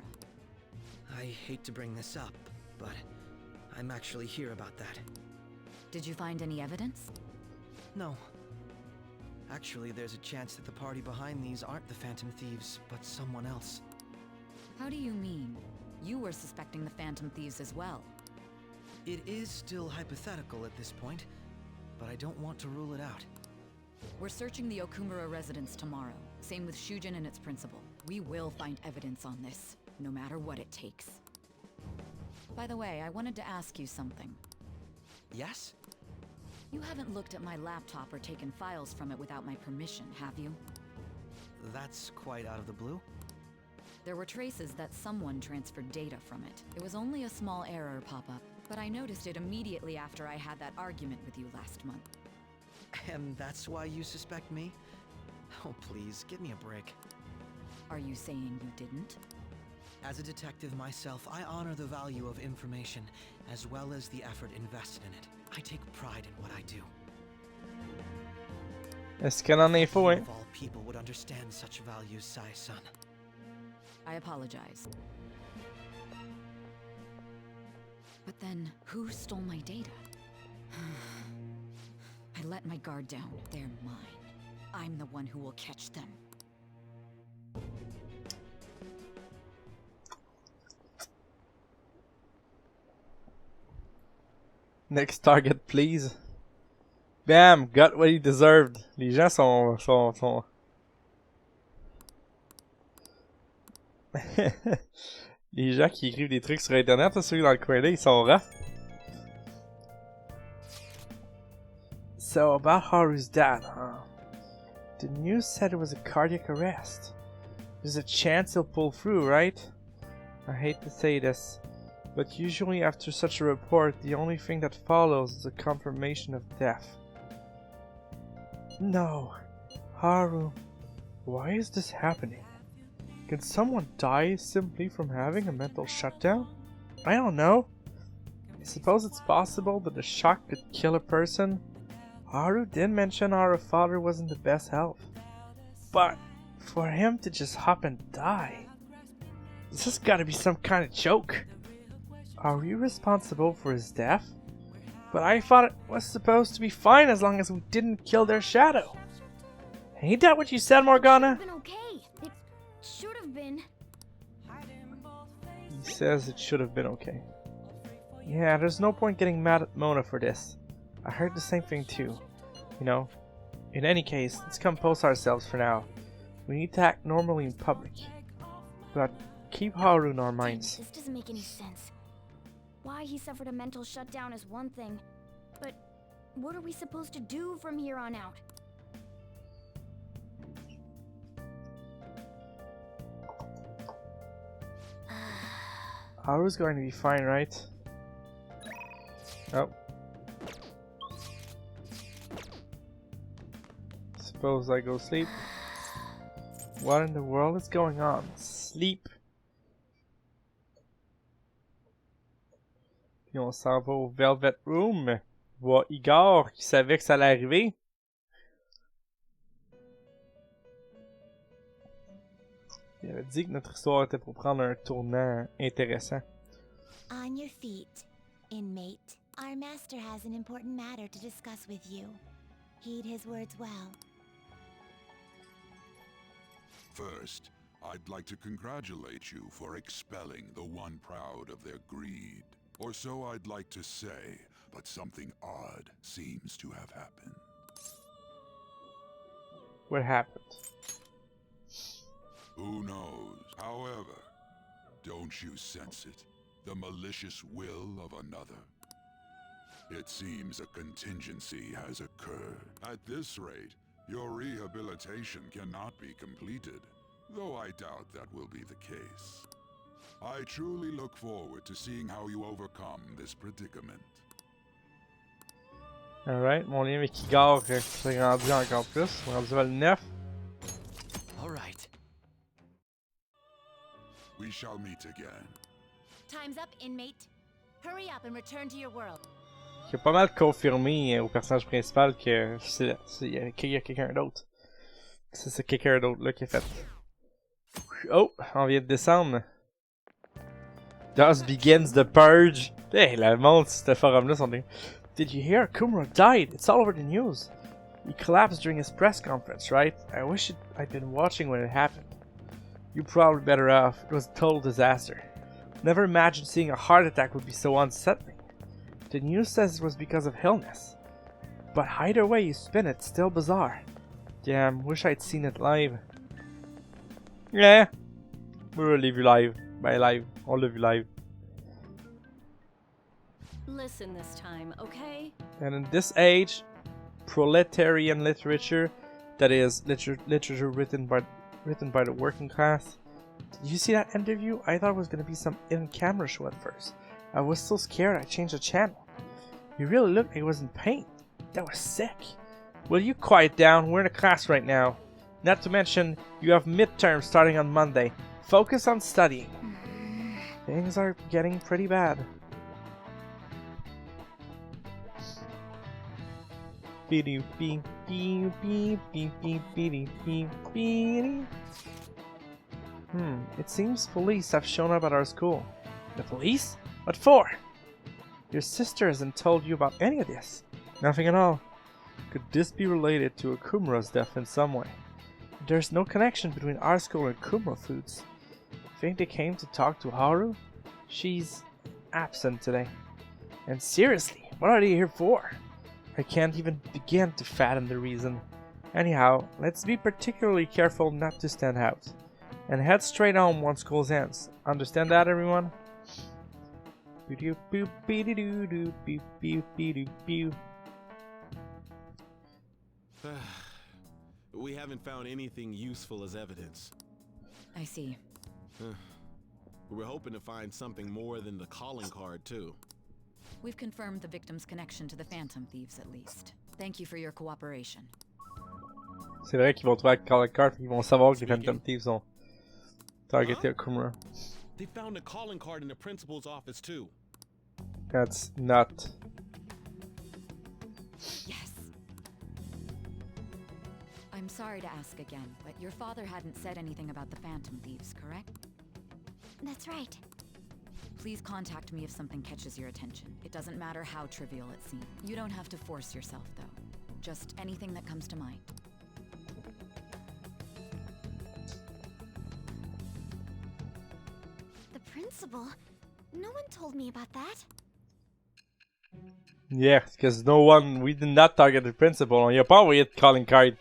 I hate to bring this up, but I'm actually here about that. Did you find any evidence? No. Actually, there's a chance that the party behind these aren't the Phantom Thieves, but someone else. How do you mean? You were suspecting the Phantom Thieves as well. It is still hypothetical at this point, but I don't want to rule it out. We're searching the Okumura residence tomorrow. Same with Shujin and its principal. We will find evidence on this, no matter what it takes. By the way, I wanted to ask you something. Yes? You haven't looked at my laptop or taken files from it without my permission, have you? That's quite out of the blue. There were traces that someone transferred data from it. It was only a small error pop-up, but I noticed it immediately after I had that argument with you last month. And that's why you suspect me? Oh, please, give me a break. Are you saying you didn't? As a detective myself, I honor the value of information, as well as the effort invested in it. I take pride in what I do. Est-ce qu'il y en a info, hein? Of all people would understand such values, Sai-san. I apologize. But then, who stole my data? I let my guard down. They're mine. I'm the one who will catch them. Next target, please. Bam! Got what he deserved. Les gens sont... Les gens qui écrivent des trucs sur internet, là, ceux dans le coin là, ils sont rough. So, about Haru's dad, huh? The news said it was a cardiac arrest. There's a chance he'll pull through, right? I hate to say this, but usually after such a report, the only thing that follows is a confirmation of death. No. Haru, why is this happening? Can someone die simply from having a mental shutdown? I don't know. I suppose it's possible that a shock could kill a person. Haru did mention our father wasn't the best health. But for him to just hop and die, this has gotta be some kind of joke. Are we responsible for his death? But I thought it was supposed to be fine as long as we didn't kill their shadow. Ain't that what you said, Morgana? Been okay. It should have been. He says it should have been okay. Yeah, there's no point getting mad at Mona for this. I heard the same thing too. You know, in any case, let's compose ourselves for now. We need to act normally in public. But keep Haru in our minds. This doesn't make any sense. Why he suffered a mental shutdown is one thing, but what are we supposed to do from here on out? Haru's going to be fine, right? Oh. Suppose I go sleep. What in the world is going on? Sleep. Puis on s'en va au Velvet Room. Voir Igor qui savait que ça allait arriver. Il avait dit que notre histoire était pour prendre un tournant intéressant. On your feet, inmate. Our master has an important matter to discuss with you. Heed his words well. First, I'd like to congratulate you for expelling the one proud of their greed. Or so I'd like to say, but something odd seems to have happened. What happened? Who knows? However, don't you sense it? The malicious will of another? It seems a contingency has occurred. At this rate, your rehabilitation cannot be completed, though I doubt that will be the case. I truly look forward to seeing how you overcome this predicament. Alright, mon lien avec Igor s'est rendu encore plus. On est rendu à le 9. Alright. We shall meet again. Time's up, inmate. Hurry up and return to your world. J'ai pas mal confirmé au personnage principal que il y a quelqu'un d'autre. C'est ce quelqu'un d'autre là qui a fait. Oh, on vient de descendre. Thus begins the purge. Hey, le monde sur ce forum-là sont des... Did you hear? Kumura died. It's all over the news. He collapsed during his press conference, right? I wish I'd been watching when it happened. You're probably better off. It was a total disaster. Never imagined seeing a heart attack would be so unsettling. The news says it was because of illness. But either way you spin it, still bizarre. Damn, wish I'd seen it live. Yeah. We will leave you live. By live. On l'a vu live. Listen this time, okay? And in this age, proletarian literature, that is literature written by the working class. Did you see that interview? I thought it was gonna be some in-camera show at first. I was so scared I changed the channel. You really looked like he was in pain. That was sick. Will you quiet down? We're in a class right now. Not to mention, you have midterms starting on Monday. Focus on studying. Things are getting pretty bad. It seems police have shown up at our school. The police? What for? Your sister hasn't told you about any of this. Nothing at all. Could this be related to Okumura's death in some way? There's no connection between our school and Okumura Foods. Think they came to talk to Haru? She's absent today. And seriously, what are they here for? I can't even begin to fathom the reason. Anyhow, let's be particularly careful not to stand out. And head straight home once school ends. Understand that, everyone? We haven't found anything useful as evidence. I see. We're hoping to find something more than the calling card, too. We've confirmed the victim's connection to the Phantom Thieves, at least. Thank you for your cooperation. C'est vrai qu'ils vont trouver la calling card et ils vont savoir que les Phantom Thieves ont targeté Okumura. They found a calling card in the principal's office, too. That's not. Yes. I'm sorry to ask again, but your father hadn't said anything about the Phantom Thieves, correct? That's right. Please contact me if something catches your attention. It doesn't matter how trivial it seems. You don't have to force yourself, though. Just anything that comes to mind. The principal? No one told me about that. Yeah, because we did not target the principal. On y a pas envoyé de calling card.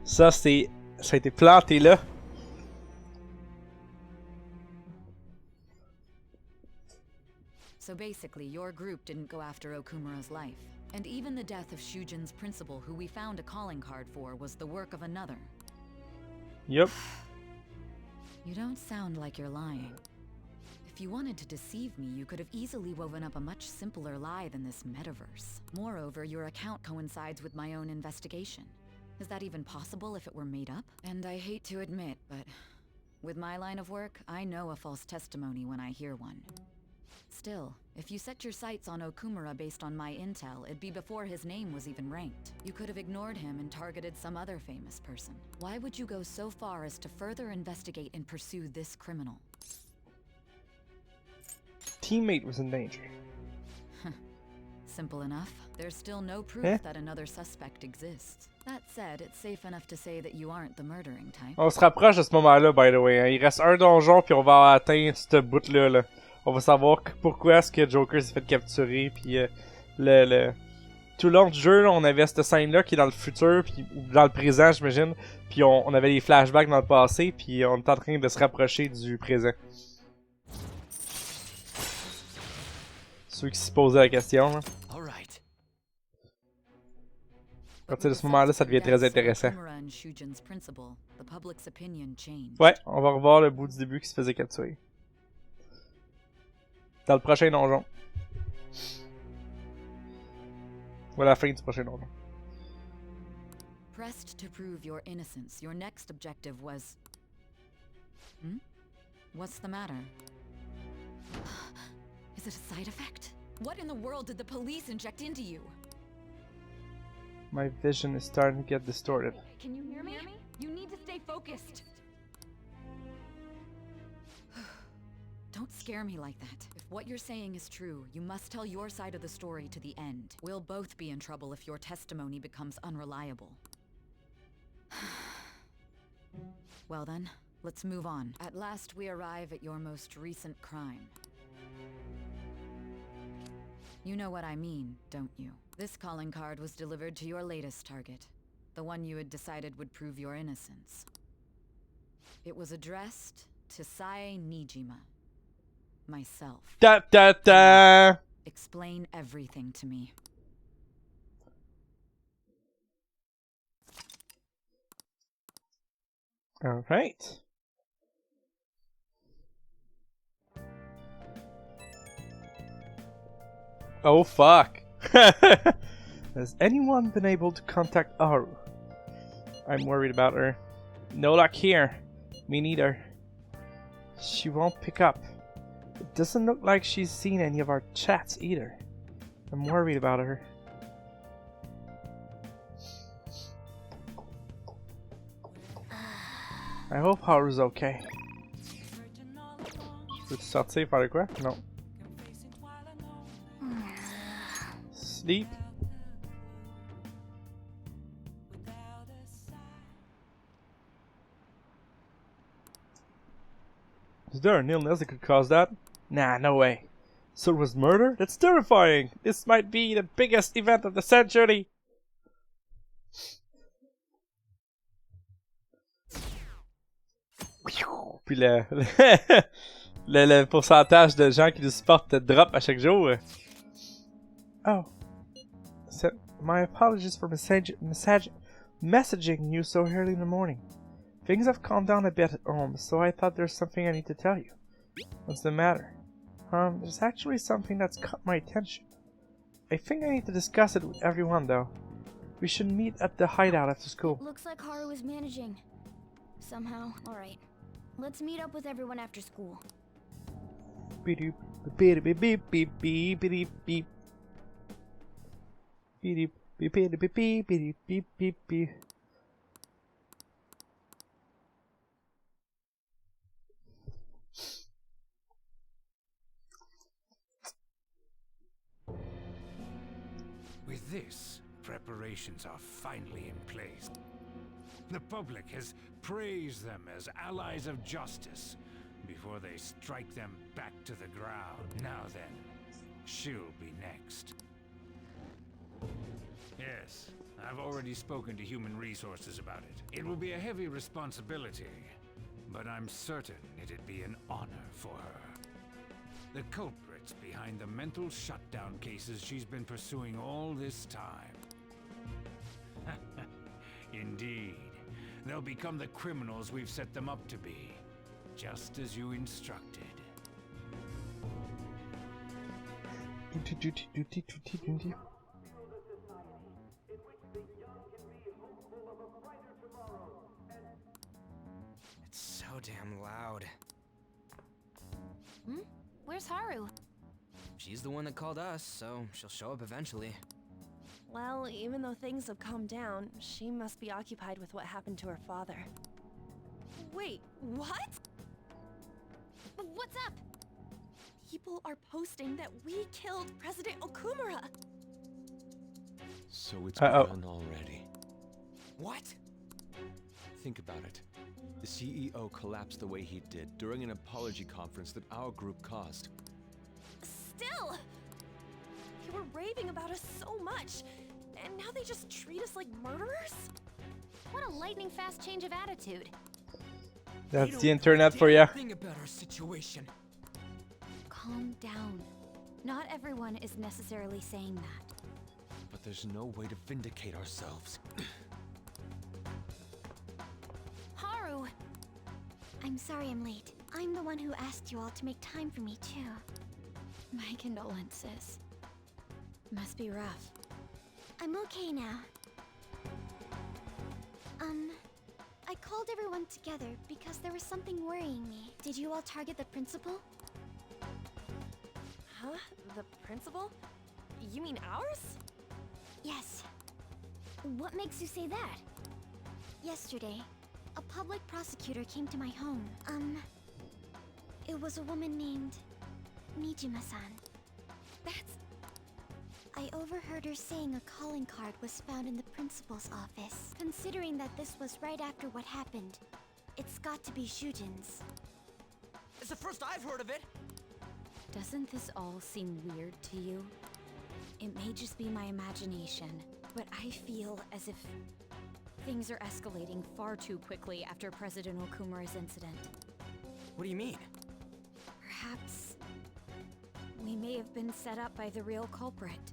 Ça a été planté là. So basically, your group didn't go after Okumura's life. And even the death of Shujin's principal, who we found a calling card for, was the work of another. Yep. You don't sound like you're lying. If you wanted to deceive me, you could have easily woven up a much simpler lie than this metaverse. Moreover, your account coincides with my own investigation. Is that even possible if it were made up? And I hate to admit, but with my line of work, I know a false testimony when I hear one. Still, if you set your sights on Okumura based on my intel, it'd be before his name was even ranked. You could have ignored him and targeted some other famous person. Why would you go so far as to further investigate and pursue this criminal? Teammate was in danger. Simple enough. There's still no proof that another suspect exists. That said, it's safe enough to say that you aren't the murdering type. On se rapproche de ce moment-là, by the way. Hein. Il reste un donjon, puis on va atteindre ce bout-là. Là. On va savoir pourquoi est-ce que Joker s'est fait capturer, puis tout le long du jeu, là, on avait cette scène-là qui est dans le futur, puis dans le présent, j'imagine. Puis on avait des flashbacks dans le passé, puis on est en train de se rapprocher du présent. Ceux qui se posaient la question. Là. À partir de ce moment-là, ça devient très intéressant. Ouais, on va revoir le bout du début qui se faisait capturer. Dans le prochain donjon. Ou à la fin du prochain donjon. Pressed to prove your innocence, your next objective was... What's the matter? Is it a side effect? What in the world did the police inject into you? My vision is starting to get distorted. Can you hear me? You need to stay focused. Don't scare me like that. If what you're saying is true, you must tell your side of the story to the end. We'll both be in trouble if your testimony becomes unreliable. Well then, let's move on. At last we arrive at your most recent crime. You know what I mean, don't you? This calling card was delivered to your latest target. The one you had decided would prove your innocence. It was addressed to Sae Nijima. Myself. Da da da! Explain everything to me. Alright. Oh fuck. Has anyone been able to contact Aru? I'm worried about her. No luck here. Me neither. She won't pick up. It doesn't look like she's seen any of our chats either. I'm worried about her. I hope Haru's okay. Veux-tu sortir faire de quoi? Non. Sleep. Is there an illness that could cause that? Nah, no way. So it was murder? That's terrifying! This might be the biggest event of the century! Puis le pourcentage de gens qui nous supportent drop à chaque jour. Oh. My apologies for messaging you so early in the morning. Things have calmed down a bit at home, so I thought there's something I need to tell you. What's the matter? There's actually something that's caught my attention. I think I need to discuss it with everyone, though. We should meet at the hideout after school. Looks like Haru is managing. Somehow. Alright. Let's meet up with everyone after school. Beep beep beep beep beep beep beep beep. Beep beep beep beep beep beep beep beep beep. With this, preparations are finally in place. The public has praised them as allies of justice before they strike them back to the ground. Now then, she'll be next. Yes, I've already spoken to Human Resources about it. It will be a heavy responsibility, but I'm certain it'd be an honor for her. The culprits behind the mental shutdown cases she's been pursuing all this time. Indeed. They'll become the criminals we've set them up to be, just as you instructed. It's so damn loud. Where's Haru? She's the one that called us, so she'll show up eventually. Well, even though things have calmed down, she must be occupied with what happened to her father. Wait, what? What's up? People are posting that we killed President Okumura. So it's begun already. What? Think about it. The CEO collapsed the way he did during an apology conference that our group caused. Still! They were raving about us so much, and now they just treat us like murderers? What a lightning-fast change of attitude. That's the internet for you. Think about our situation. Calm down. Not everyone is necessarily saying that. But there's no way to vindicate ourselves. Haru! I'm sorry I'm late. I'm the one who asked you all to make time for me, too. My condolences. Must be rough. I'm okay now. I called everyone together because there was something worrying me. Did you all target the principal? Huh? The principal? You mean ours? Yes. What makes you say that? Yesterday, a public prosecutor came to my home. It was a woman named Nijima-san. I overheard her saying a calling card was found in the principal's office. Considering that this was right after what happened, it's got to be Shujin's. It's the first I've heard of it! Doesn't this all seem weird to you? It may just be my imagination, but I feel as if things are escalating far too quickly after President Okumura's incident. What do you mean? Perhaps we may have been set up by the real culprit.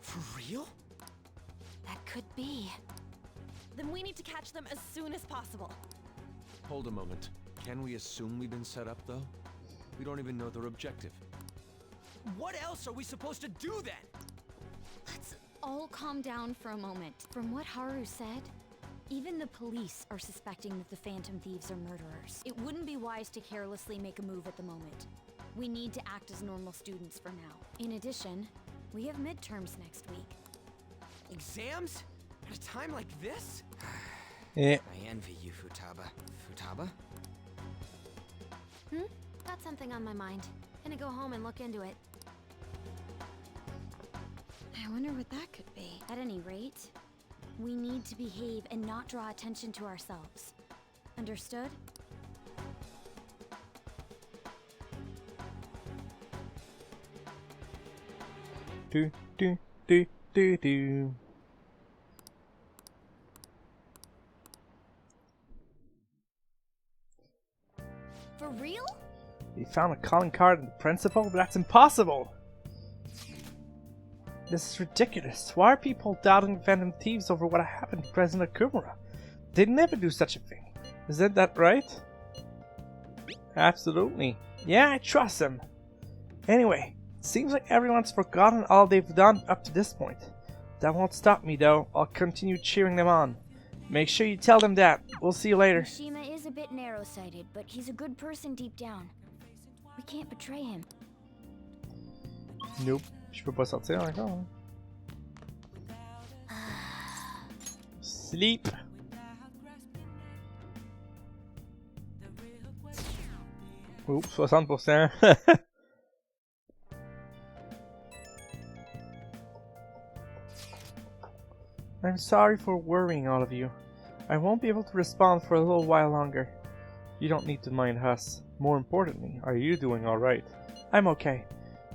For real? That could be. Then we need to catch them as soon as possible. Hold a moment. Can we assume we've been set up, though? We don't even know their objective. What else are we supposed to do then? Let's all calm down for a moment. From what Haru said, Even the police are suspecting that the Phantom Thieves are murderers. It wouldn't be wise to carelessly make a move at the moment. We need to act as normal students for now. In addition, we have midterms next week. Exams? At a time like this? Yeah. I envy you, Futaba. Futaba? Got something on my mind. Gonna go home and look into it. I wonder what that could be. At any rate, we need to behave and not draw attention to ourselves. Understood? Do do do do do. For real? You found a calling card in the principal? But that's impossible! This is ridiculous. Why are people doubting Phantom Thieves over what happened to President Okumura? They'd never do such a thing. Isn't that right? Absolutely. Yeah, I trust them. Anyway, it seems like everyone's forgotten all they've done up to this point. That won't stop me though. I'll continue cheering them on. Make sure you tell them that. We'll see you later. Mishima is a bit narrow-sighted, but he's a good person deep down. We can't betray him. Nope. Je peux pas sortir encore. Sleep. Oups, 60%. I'm sorry for worrying all of you. I won't be able to respond for a little while longer. You don't need to mind us. More importantly, are you doing alright? I'm okay.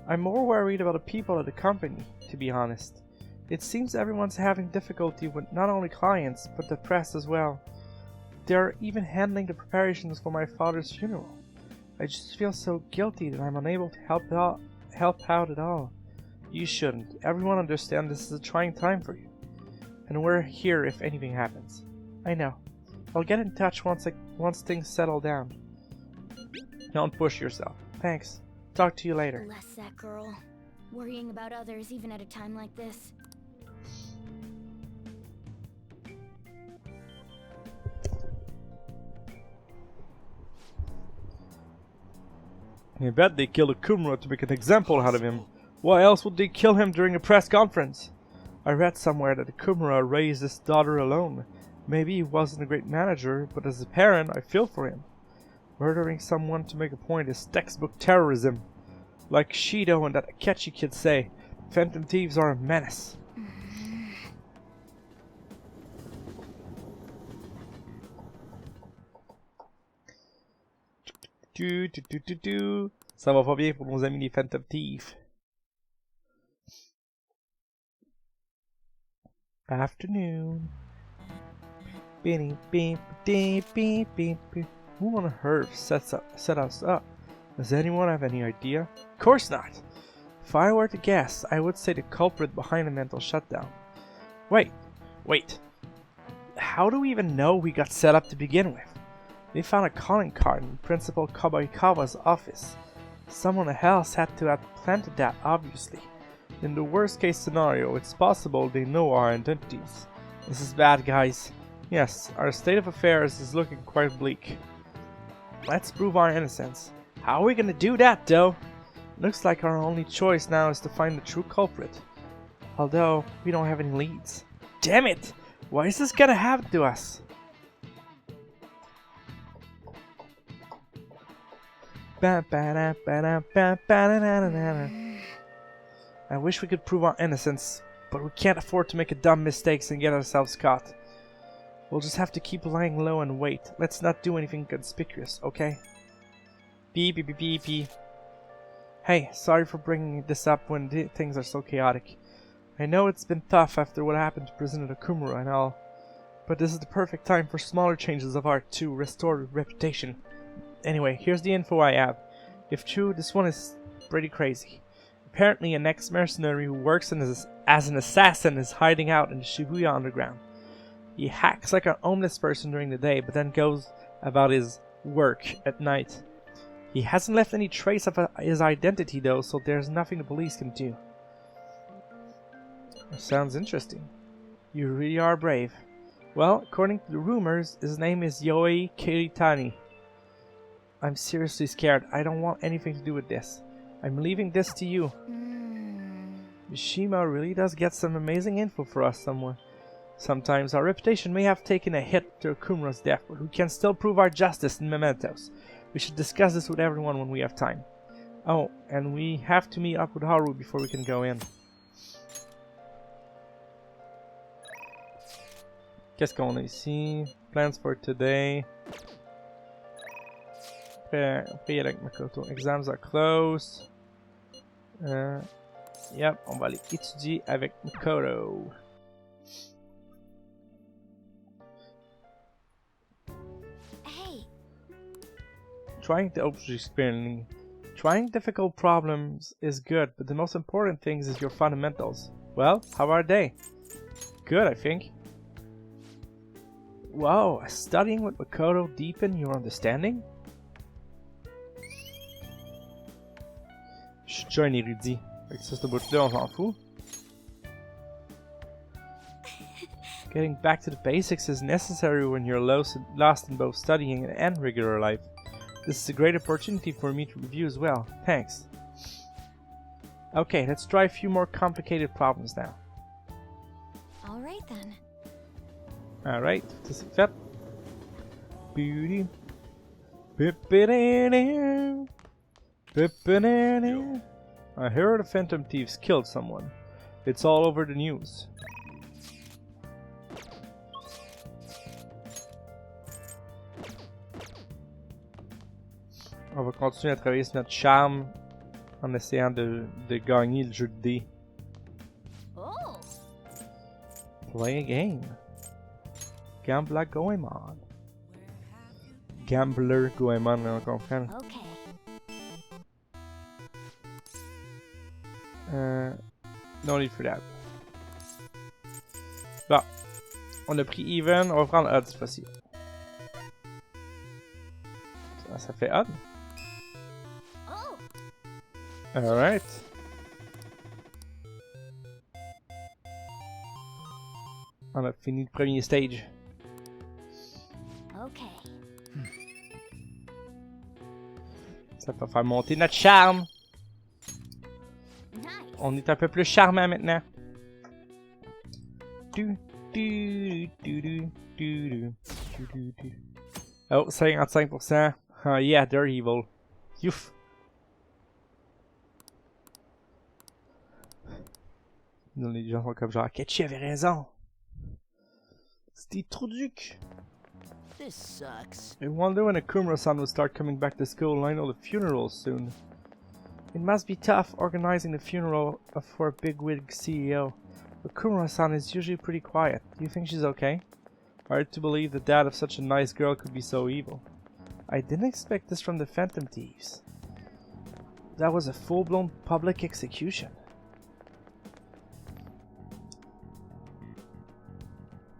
I'm more worried about the people at the company, to be honest. It seems everyone's having difficulty with not only clients, but the press as well. They're even handling the preparations for my father's funeral. I just feel so guilty that I'm unable to help out at all. You shouldn't. Everyone understands this is a trying time for you. And we're here if anything happens. I know. I'll get in touch once things settle down. Don't push yourself. Thanks. Talk to you later. Bless that girl. Worrying about others even at a time like this. I bet they killed Okumura to make an example out of him. Why else would they kill him during a press conference? I read somewhere that Okumura raised his daughter alone. Maybe he wasn't a great manager, but as a parent, I feel for him. Murdering someone to make a point is textbook terrorism. Like Shido and that Akechi kid say, Phantom Thieves are a menace. Ça va pas bien pour nos amis les Phantom Thieves. Afternoon. Who on earth set us up? Does anyone have any idea? Of course not! If I were to guess, I would say the culprit behind the mental shutdown. Wait. How do we even know we got set up to begin with? They found a calling card in Principal Kabaikawa's office. Someone else had to have planted that, obviously. In the worst case scenario, it's possible they know our identities. This is bad, guys. Yes, our state of affairs is looking quite bleak. Let's prove our innocence. How are we gonna do that, though? Looks like our only choice now is to find the true culprit. Although, we don't have any leads. Damn it! Why is this gonna happen to us? I wish we could prove our innocence, but we can't afford to make dumb mistakes and get ourselves caught. We'll just have to keep lying low and wait. Let's not do anything conspicuous, okay? Beep, beep, beep, beep, beep. Hey, sorry for bringing this up when things are so chaotic. I know it's been tough after what happened to President Okumura and all, but this is the perfect time for smaller changes of art to restore reputation. Anyway, here's the info I have. If true, this one is pretty crazy. Apparently, an ex-mercenary who works as an assassin is hiding out in the Shibuya underground. He hacks like a homeless person during the day, but then goes about his work at night. He hasn't left any trace of his identity though, so there's nothing the police can do. Sounds interesting. You really are brave. Well, according to the rumors, his name is Yoi Kiritani. I'm seriously scared. I don't want anything to do with this. I'm leaving this to you. Mishima really does get some amazing info for us somewhere. Sometimes our reputation may have taken a hit to Okumura's death, but we can still prove our justice in mementos. We should discuss this with everyone when we have time. Oh, and we have to meet up with Haru before we can go in. Qu'est-ce qu'on a ici? Plans for today. Après avec Makoto. Exams are close. Yep, on va aller étudier avec Makoto. Hey. Trying difficult problems is good, but the most important thing is your fundamentals. Well, how are they? Good, I think. Wow, studying with Makoto deepen your understanding? Je suis déjà un érudit. Fait que ça, ce bout-là, on s'en fout. Getting back to the basics is necessary when you're lost in both studying and regular life. This is a great opportunity for me to review as well. Thanks. Okay, let's try a few more complicated problems now. Alright then. Alright, ça c'est fait. I heard the Phantom Thieves killed someone. It's all over the news. On va continuer à travailler sur notre charme en essayant de gagner le jeu de dés. Oh. Play a game. Gambler Goemon. Gambler Goemon, on comprend. Okay. No need for that. Bon. On a pris even, on va prendre odd cette fois-ci. Ça fait odd. Oh. Alright. On a fini le premier stage. Okay. Ça va faire monter notre charme. Nice. On est un peu plus charmant maintenant. Oh, 55%. Oh yeah, they're evil. Youf. Les gens sont comme genre, Ketchi avait raison. C'est des trous ducs. This sucks. I wonder when Okumura-san will start coming back to school. I know the funeral's soon. It must be tough organizing the funeral for a bigwig CEO. Okumura-san is usually pretty quiet. Do you think she's okay? Hard to believe the dad of such a nice girl could be so evil. I didn't expect this from the Phantom Thieves. That was a full-blown public execution.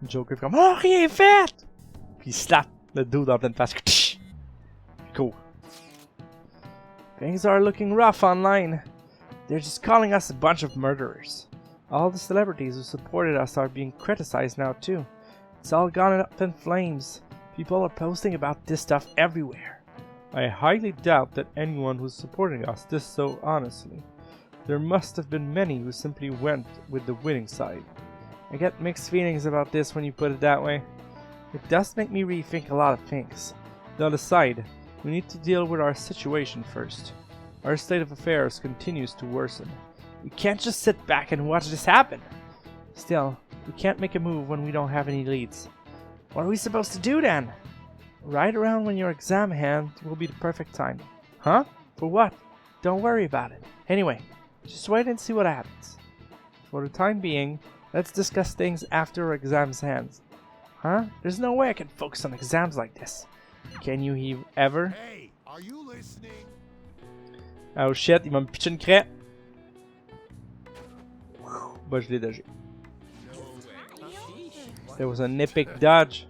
Joker fait comme oh, rien fait! Puis il slap le dos dans pleine face. Cool. Things are looking rough online. They're just calling us a bunch of murderers. All the celebrities who supported us are being criticized now too. It's all gone up in flames. People are posting about this stuff everywhere. I highly doubt that anyone who's supporting us this so honestly. There must have been many who simply went with the winning side. I get mixed feelings about this when you put it that way. It does make me rethink a lot of things. That aside, we need to deal with our situation first. Our state of affairs continues to worsen. We can't just sit back and watch this happen. Still, we can't make a move when we don't have any leads. What are we supposed to do then? Right around when your exam hand will be the perfect time. Huh? For what? Don't worry about it. Anyway, just wait and see what happens. For the time being, let's discuss things after our exams hands. Huh? There's no way I can focus on exams like this. Can you ever? Hey, are you listening? Oh shit, il m'a pitché une craie. Bah, je l'ai dodgé. There was an epic dodge.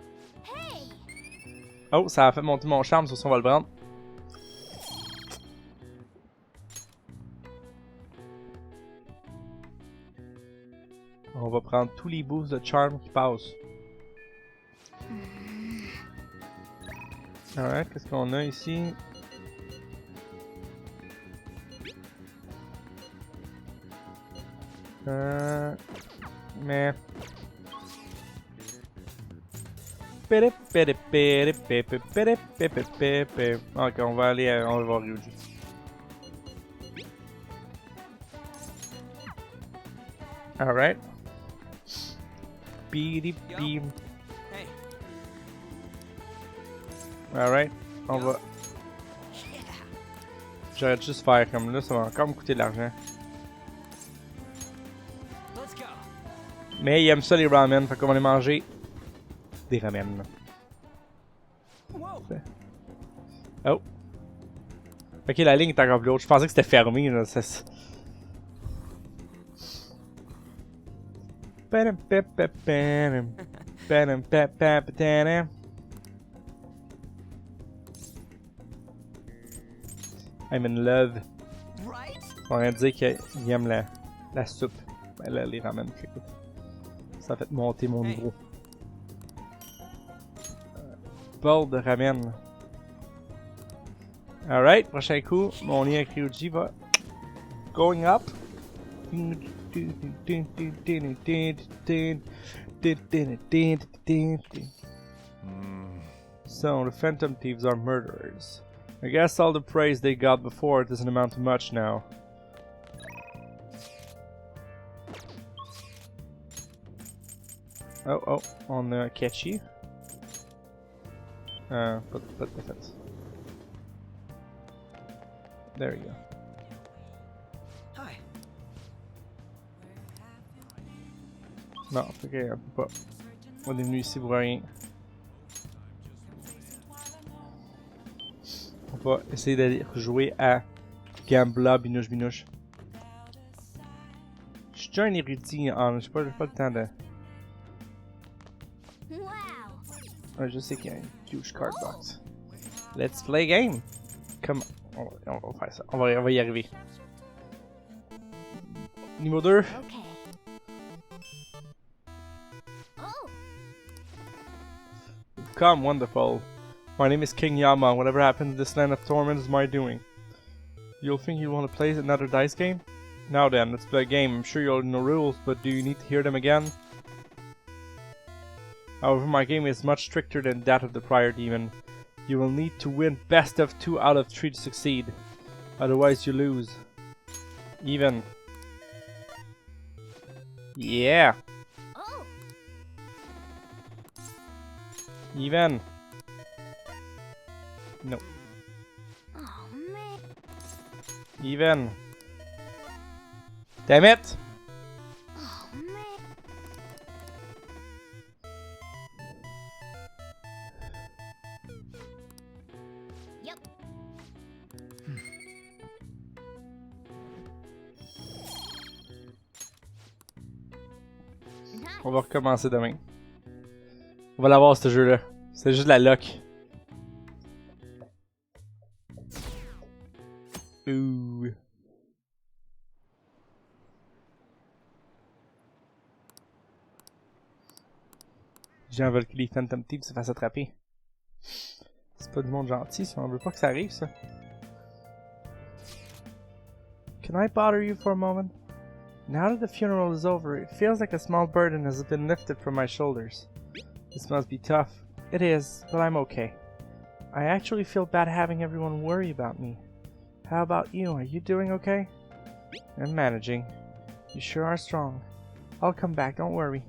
Oh, ça a fait monter mon charme, sur ça on va le prendre. On va prendre tous les boosts de charme qui passent. Alright, qu'est-ce qu'on a ici? Mais... Ok, on va aller on va voir Ryuji. Alright. Beep. Alright, on va... J'aurais dû juste faire comme là, ça va encore me coûter de l'argent. Mais il aime ça les ramen, fait qu'on va aller manger des ramen. Oh. Ok, la ligne est encore plus haute. Je pensais que c'était fermé là. I'm in love. On va dire qu'il aime la soupe. Ben là, les ramen. Ça fait monter mon niveau. Bol de ramen. Alright, prochain coup, mon lien avec Ryuji va going up. So, the Phantom Thieves are murderers. I guess all the praise they got before doesn't amount to much now. Oh, on a Ketchy. But defense. There you go. Hi. Non, ok, on peut pas. On est venu ici pour rien. On va essayer d'aller jouer à Gambla Binouche. Je suis déjà un érudit en. J'ai pas le temps de. Ouais, je sais qu'il y a une huge card box. Let's play game! Comme. On va faire ça. On va y arriver. Niveau 2. Come, wonderful. My name is King Yama. Whatever happens in this land of torment is my doing. You'll think you want to play another dice game? Now then, let's play a game. I'm sure you'll know rules, but do you need to hear them again? However, my game is much stricter than that of the prior demon. You will need to win best of 2 out of 3 to succeed. Otherwise, you lose. Even. Yeah. Even. No. Oh man. Even. Damn it! Oh man. Yep. On va recommencer demain. On va l'avoir ce jeu-là. C'est juste la luck. Ouh. Les gens veulent que les Phantom Thieves se fassent attraper. C'est pas du monde gentil, ça. On veut pas que ça arrive, ça. Can I bother you for a moment? Now that the funeral is over, it feels like a small burden has been lifted from my shoulders. This must be tough. It is, but I'm okay. I actually feel bad having everyone worry about me. How about you? Are you doing okay? I'm managing. You sure are strong. I'll come back, don't worry.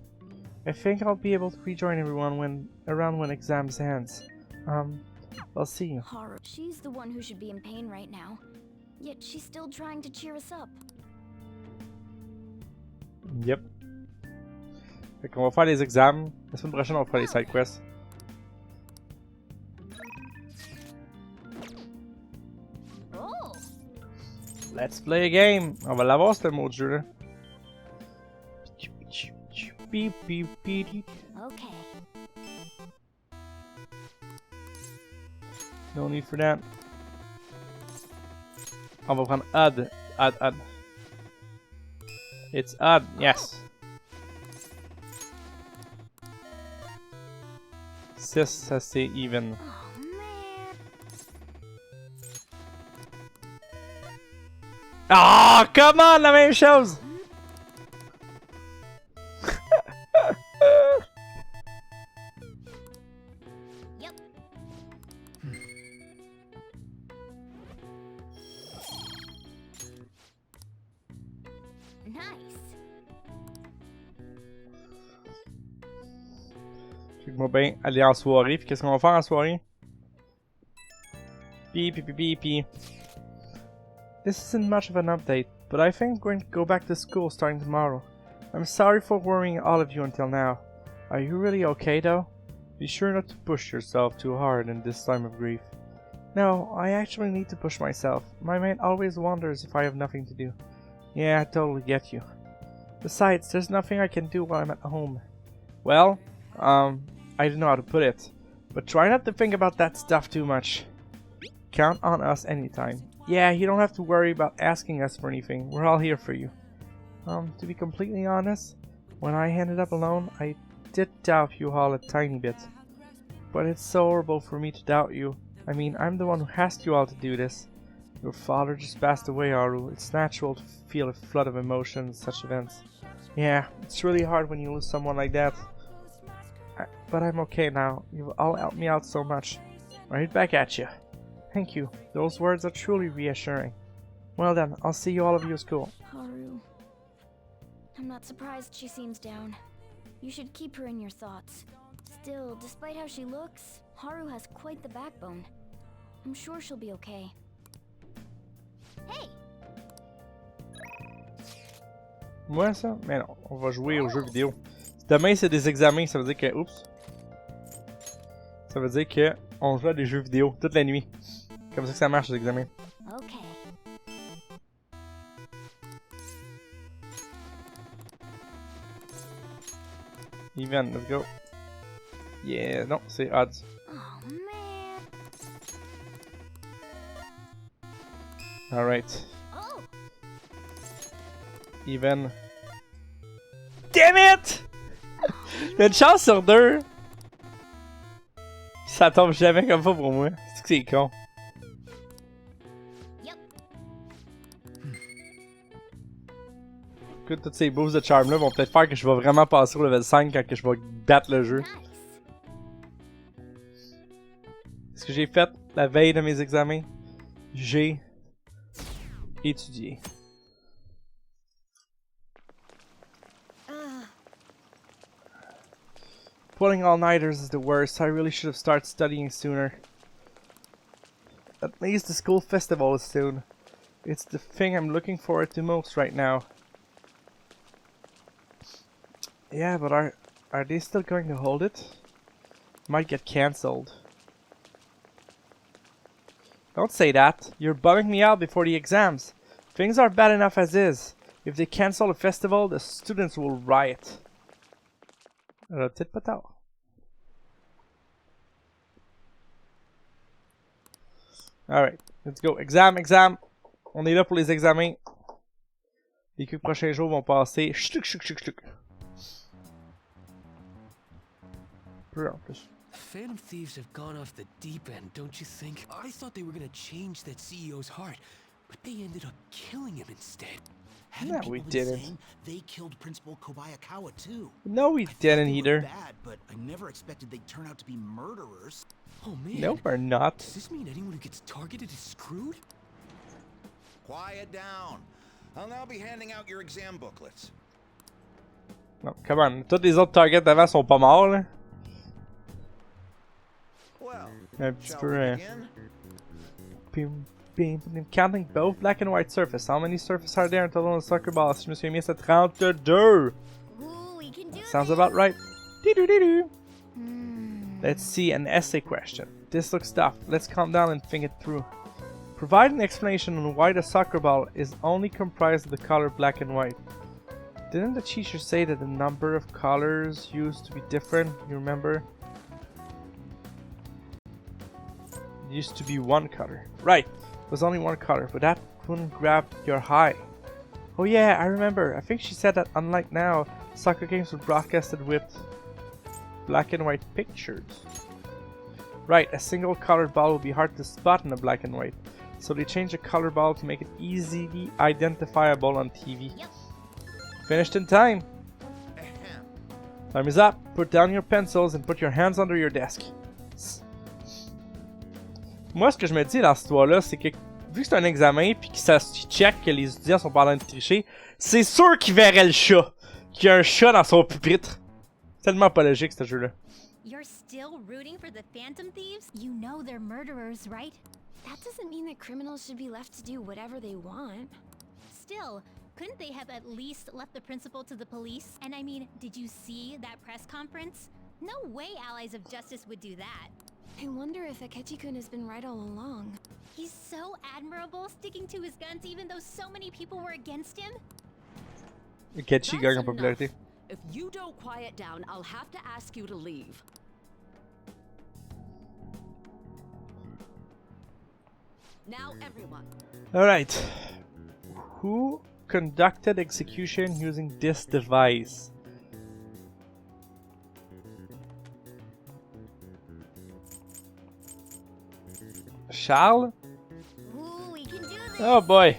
I think I'll be able to rejoin everyone around when exams ends. I'll see you. Haru, she's the one who should be in pain right now. Yet she's still trying to cheer us up. Yep. Fait qu'on va faire les examens. La semaine prochaine, on va faire les side quests. Oh. Let's play a game! On va l'avoir, ce mot de jeu-là. Okay. No need for that. On va prendre odd. Odd. It's odd, yes. 6, ça c'est even. Oh man. Ah, come on, la même chose! Yep. Nice. Check-moi bien, aller en soirée. Puis qu'est-ce qu'on va faire en soirée? Pi. This isn't much of an update, but I think I'm going to go back to school starting tomorrow. I'm sorry for worrying all of you until now. Are you really okay though? Be sure not to push yourself too hard in this time of grief. No, I actually need to push myself. My mind always wonders if I have nothing to do. Yeah, I totally get you. Besides, there's nothing I can do while I'm at home. Well, I don't know how to put it, but try not to think about that stuff too much. Count on us anytime. Yeah, you don't have to worry about asking us for anything. We're all here for you. To be completely honest, when I ended up alone, I did doubt you all a tiny bit. But it's so horrible for me to doubt you. I mean, I'm the one who asked you all to do this. Your father just passed away, Aru. It's natural to feel a flood of emotion at such events. Yeah, it's really hard when you lose someone like that. But I'm okay now. You've all helped me out so much. Right back at you. Thank you. Those words are truly reassuring. Well then, I'll see you all of you at school. Haru. I'm not surprised she seems down. You should keep her in your thoughts. Still, despite how she looks, Haru has quite the backbone. I'm sure she'll be okay. Hey! Moi ça? Mais non, on va jouer aux jeux vidéo. Demain c'est des examens, ça veut dire que... Oups! Ça veut dire que on joue à des jeux vidéo toute la nuit. Comme ça que ça marche les examens. Okay. Even, let's go. Yeah, non, c'est odds. Oh man. Alright. Oh. Even. Damn it! Y'a une chance sur deux. Ça tombe jamais comme ça pour moi. C'est que c'est con. Yep. Écoute, toutes ces boosts de charme là vont peut-être faire que je vais vraiment passer au level 5 quand que je vais battre le jeu. Ce que j'ai fait la veille de mes examens, j'ai étudié. Pulling all-nighters is the worst. I really should have started studying sooner. At least the school festival is soon. It's the thing I'm looking forward to most right now. Yeah, but are they still going to hold it? Might get cancelled. Don't say that. You're bumming me out before the exams. Things are bad enough as is. If they cancel the festival, the students will riot. Peut-être pas tard. Alright, let's go. Exam. On est là pour les examens. Les quelques prochains jours vont passer. Chuk. Peu en plus. Phantom Thieves have gone off the deep end, don't you think? I thought they were gonna change that CEO's heart, but they ended up killing him instead. No, we didn't. They killed Principal Kobayakawa too. No, we didn't either. Bad, but I never expected they'd turn out to be murderers. Oh man. No, we're not. Does this mean anyone who gets targeted is screwed? Quiet down. I'll now be handing out your exam booklets. Non, come on. Tous les autres targets d'avant sont pas morts, là. Un petit peu... Counting both black and white surface. How many surfaces are there until on the soccer ball? Si je me souviens bien, c'est 32. Sounds about right. Let's see an essay question. This looks tough. Let's calm down and think it through. Provide an explanation on why the soccer ball is only comprised of the color black and white. Didn't the teacher say that the number of colors used to be different? You remember? It used to be one color. Right. It was only one color, but that wouldn't grab your eye. Oh yeah, I remember. I think she said that unlike now, soccer games were broadcasted with black and white pictures. Right, a single colored ball would be hard to spot in a black and white. so they changed the color bulb to make it easily identifiable on TV. Finished in time. Time is up. Put down your pencils and put your hands under your desk. Moi, ce que je me dis dans cette histoire-là, c'est que vu que c'est un examen puis qu'ils check que les étudiants sont pas en train de tricher, c'est sûr qu'ils verraient le chat. Qu'il y a un chat dans son pupitre. Tellement pas logique, ce jeu-là. You're still rooting for the Phantom Thieves? You know they're murderers, right? That doesn't mean that criminals should be left to do whatever they want. Still, couldn't they have at least left the principal to the police? And I mean, did you see that press conference? No way Allies of Justice would do that. I wonder if Akechi-kun has been right all along. He's so admirable, sticking to his guns even though so many people were against him. Akechi gagne en popularité. If you don't quiet down, I'll have to ask you to leave. Now everyone. Alright. Who conducted execution using this device? Charles? Ooh, we can do this. Oh boy.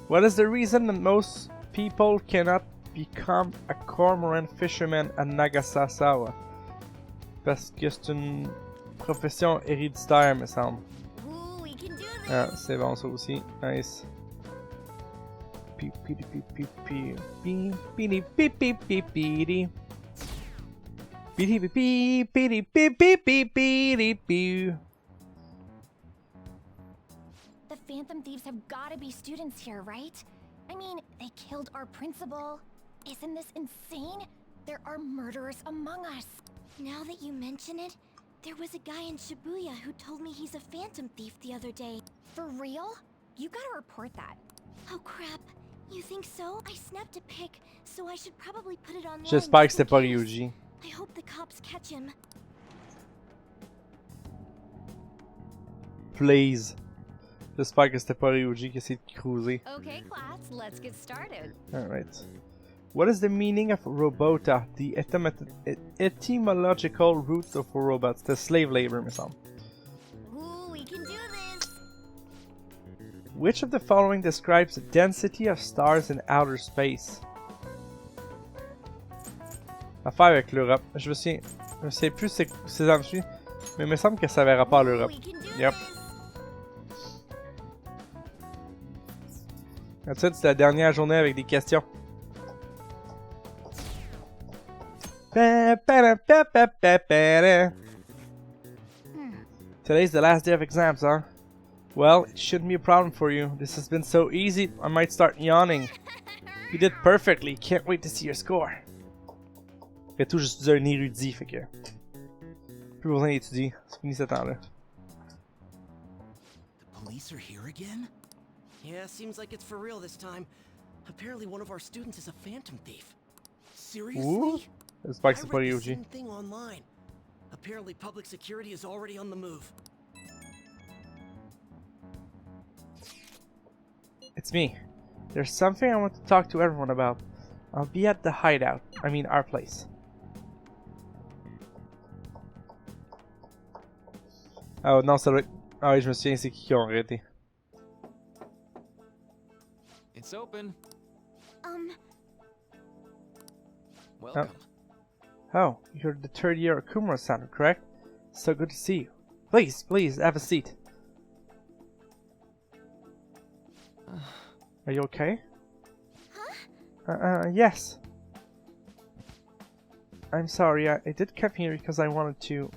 What is the reason that most people cannot become a cormorant fisherman à Nagasawa? Parce que c'est une profession héréditaire, me semble. Ooh, we can do this. Ah, c'est bon ça aussi. Nice. The Phantom Thieves have gotta be students here, right? I mean, they killed our principal. Isn't this insane? There are murderers among us. Now that you mention it, there was a guy in Shibuya who told me he's a Phantom Thief the other day. For real? You gotta report that. Oh crap. You think so? I snapped a pic, so I should probably put it online. J'espère que c'était pas Ryuji. I hope the cops catch him. Please. J'espère que c'était pas Ryuji qui essaie de cruiser. Okay, class, let's get started. Alright. What is the meaning of robota? The etymological root of robots. The slave labor, me semble. Ooh, we can do this. Which of the following describes the density of stars in outer space? Affaire avec l'Europe. Je me souviens plus c'est en dessus, mais il me semble que ça verra pas l'Europe. Yep. Ensuite, c'est la dernière journée avec des questions. Today's the last day of exams, huh? Well, it shouldn't be a problem for you. This has been so easy, I might start yawning. You did perfectly. Can't wait to see your score. Après tout, je suis un érudit, fait que... Plus besoin d'étudier. C'est fini ce temps-là. The police are here again? Yeah, seems like it's for real this time. Apparently one of our students is a Phantom Thief. Seriously? Ouh! J'espère que c'est pas I read the Ryuji. same thing online. Apparently public security is already on the move. It's me. There's something I want to talk to everyone about. I'll be at the hideout. I mean, our place. Oh non, ça doit être... Ah oui, je me souviens, c'est qui ont arrêté. It's open. Oh. Welcome. Oh, you're the third year Okumura-san, correct? So good to see you. Please, please, have a seat. Are you okay? Yes. I'm sorry, I did come here because I wanted to,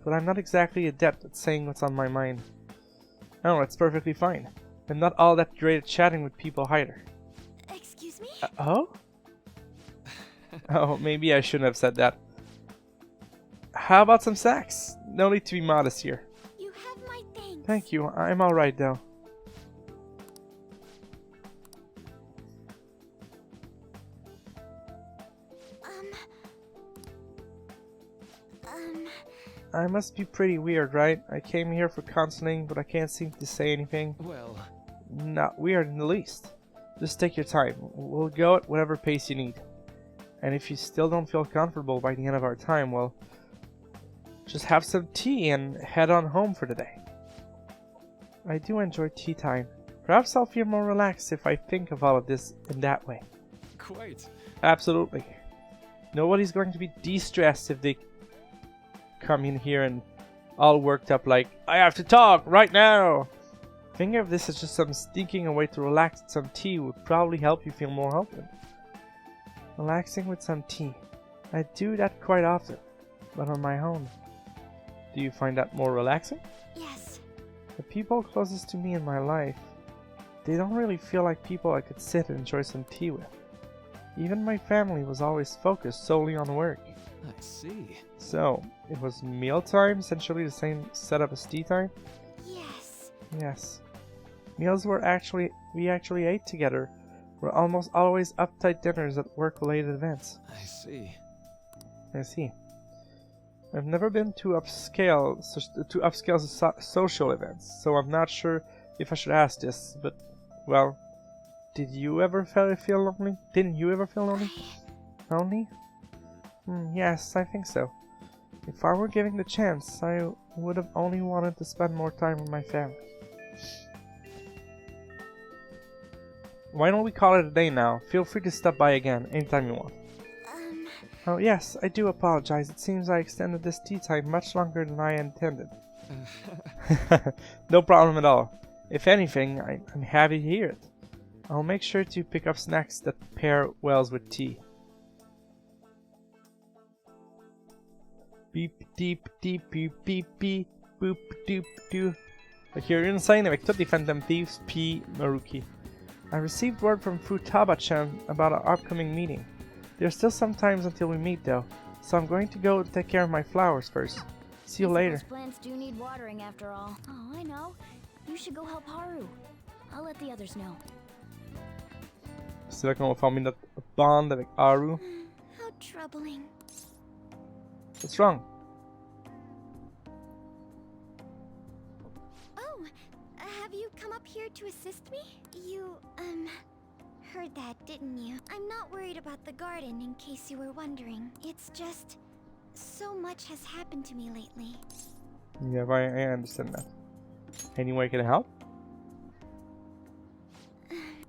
but I'm not exactly adept at saying what's on my mind. Oh, it's perfectly fine. I'm not all that great at chatting with people either. Excuse me? Oh? Oh, maybe I shouldn't have said that. How about some sex? No need to be modest here. You have my thanks. Thank you, I'm alright though. I must be pretty weird, right? I came here for counseling, but I can't seem to say anything. Well... Not weird in the least. Just take your time. We'll go at whatever pace you need. And if you still don't feel comfortable by the end of our time, well... Just have some tea and head on home for the day. I do enjoy tea time. Perhaps I'll feel more relaxed if I think of all of this in that way. Quite. Absolutely. Nobody's going to be de-stressed if they come in here and all worked up like, I have to talk right now! Thinking of this as just some sneaking away to relax with some tea would probably help you feel more open. Relaxing with some tea. I do that quite often, but on my own. Do you find that more relaxing? Yes. The people closest to me in my life, they don't really feel like people I could sit and enjoy some tea with. Even my family was always focused solely on work. I see. So, it was mealtime, essentially the same setup as tea time? Yes. Yes. Meals we actually ate together. Were almost always uptight dinners at work-related events. I see. I see. I've never been to upscale social events, so I'm not sure if I should ask this, but, well, did you ever feel lonely? Didn't you ever feel lonely? Lonely? Yes, I think so. If I were given the chance, I would have only wanted to spend more time with my family. Why don't we call it a day now? Feel free to stop by again, anytime you want. Oh yes, I do apologize. It seems I extended this tea time much longer than I intended. No problem at all. If anything, I'm happy to hear it. I'll make sure to pick up snacks that pair well with tea. Beep deep deep beep beep beep boop doop doo. Like you're insane avec toutes les Phantom Thieves P Maruki. I received word from Futaba-chan about our upcoming meeting. There's still some time until we meet though, so I'm going to go take care of my flowers first. See you later. Those plants do need watering after all. Oh, I know. You should go help Haru. I'll let the others know. C'est là qu'on va former notre bond avec Haru. How troubling. What's wrong? Oh, have you come up here to assist me? You, heard that, didn't you? I'm not worried about the garden, in case you were wondering. It's just, so much has happened to me lately. Yeah, I understand that. Any way I can help?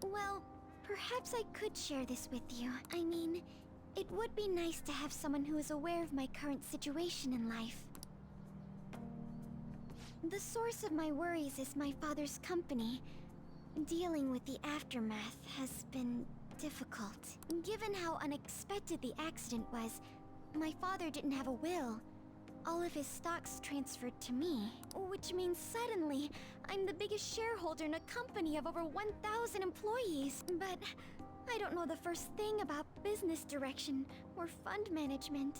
Well, perhaps I could share this with you. I mean, it would be nice to have someone who is aware of my current situation in life. The source of my worries is my father's company. Dealing with the aftermath has been difficult. Given how unexpected the accident was, my father didn't have a will. All of his stocks transferred to me, which means suddenly I'm the biggest shareholder in a company of over 1,000 employees. But I don't know the first thing about business direction or fund management.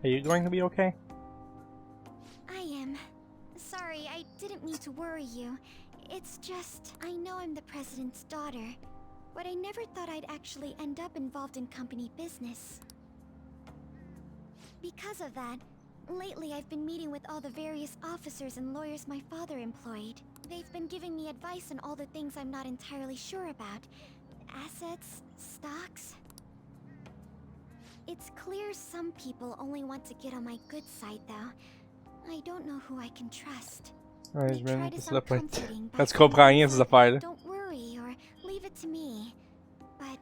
Are you going to be okay? I am. Sorry, I didn't mean to worry you. It's just, I know I'm the president's daughter, but I never thought I'd actually end up involved in company business. Because of that, lately I've been meeting with all the various officers and lawyers my father employed. They've been giving me advice on all the things I'm not entirely sure about. Assets, stocks. It's clear some people only want to get on my good side, though. I don't know who I can trust. Ouais, je me dis que c'est là pour être... Quand tu comprends rien ces affaires-là. Don't worry or leave it to me. But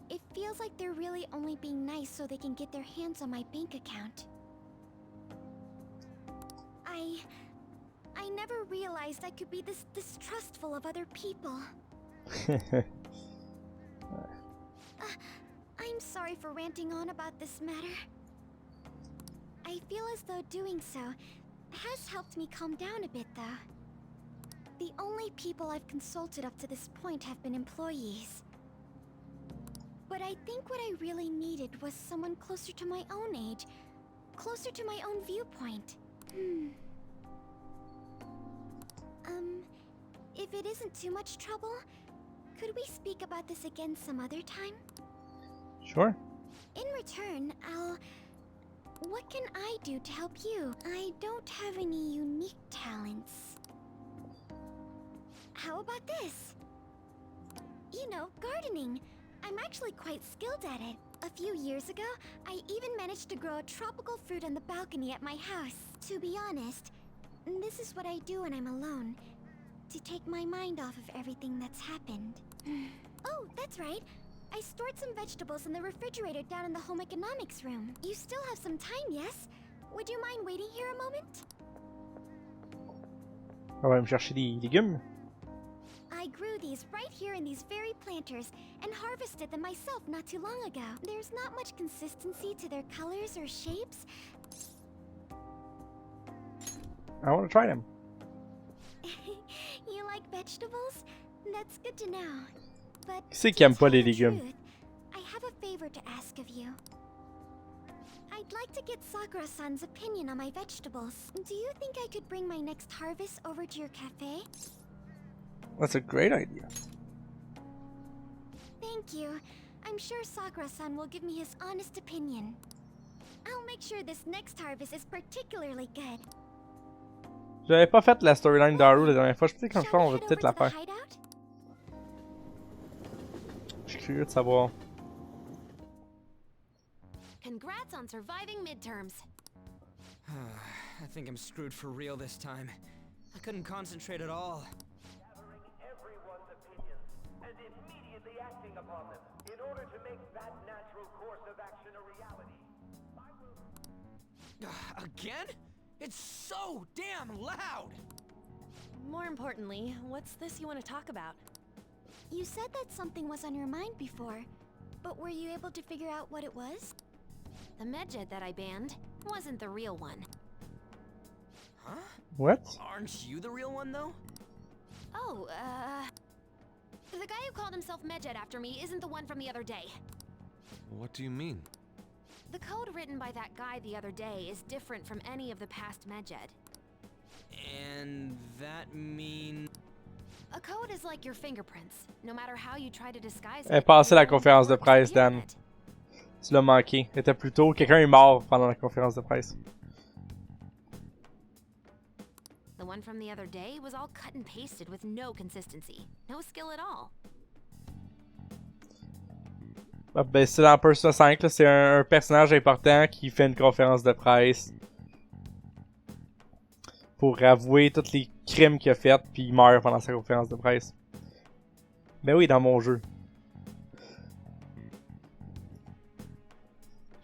it feels like they're really only being nice so they can get their hands on my bank account. I never realized I could be this distrustful of other people. I'm sorry for ranting on about this matter. I feel as though doing so has helped me calm down a bit, though. The only people I've consulted up to this point have been employees. But I think what I really needed was someone closer to my own age, closer to my own viewpoint. If it isn't too much trouble, could we speak about this again some other time? Sure. In return, what can I do to help you? I don't have any unique talents. How about this? You know, gardening. I'm actually quite skilled at it. A few years ago, I even managed to grow a tropical fruit on the balcony at my house. To be honest, This is what I do when I'm alone, to take my mind off of everything that's happened. Oh, that's right. I stored some vegetables in the refrigerator down in the home economics room. You still have some time, yes? Would you mind waiting here a moment? On va me chercher des légumes. I grew these right here in these very planters and harvested them myself not too long ago. There's not much consistency to their colors or shapes. I want to try them. You like vegetables? That's good to know. But Qui c'est qui aime pas les légumes? I have a favor to ask of you. I'd like to get Sakura-san's opinion on my vegetables. Do you think I could bring my next harvest over to your cafe? That's a great idea. Thank you. I'm sure Sakura-san will give me his honest opinion. I'll make sure this next harvest is particularly good. J'avais pas fait la storyline d'Haru la dernière fois. Je sais quand on va peut-être la faire. Je suis curieux de savoir. Congrats on surviving midterms. I think I'm screwed for real this time. I couldn't concentrate at all. Gathering everyone's opinions and immediately acting upon them in order to make that natural course of action a reality. Again? It's so damn loud! More importantly, what's this you want to talk about? You said that something was on your mind before, but were you able to figure out what it was? The medjed that I banned wasn't the real one. Huh? What? Aren't you the real one, though? Oh, the guy who called himself Medjed after me isn't the one from the other day. What do you mean? The code written by that guy the other day is different from any of the past Medjed. And that mean... A code is like your fingerprints. No matter how you try to disguise Elle est it, passée la conférence de presse, Dan. Tu l'as manqué. Elle était plus tôt. Quelqu'un est mort pendant la conférence de presse. The one from the other day was all cut and pasted with no consistency. No skill at all. Ah, ben, c'est dans Persona 5, là, c'est un personnage important qui fait une conférence de presse pour avouer tous les crimes qu'il a fait, puis il meurt pendant sa conférence de presse. Ben oui, dans mon jeu.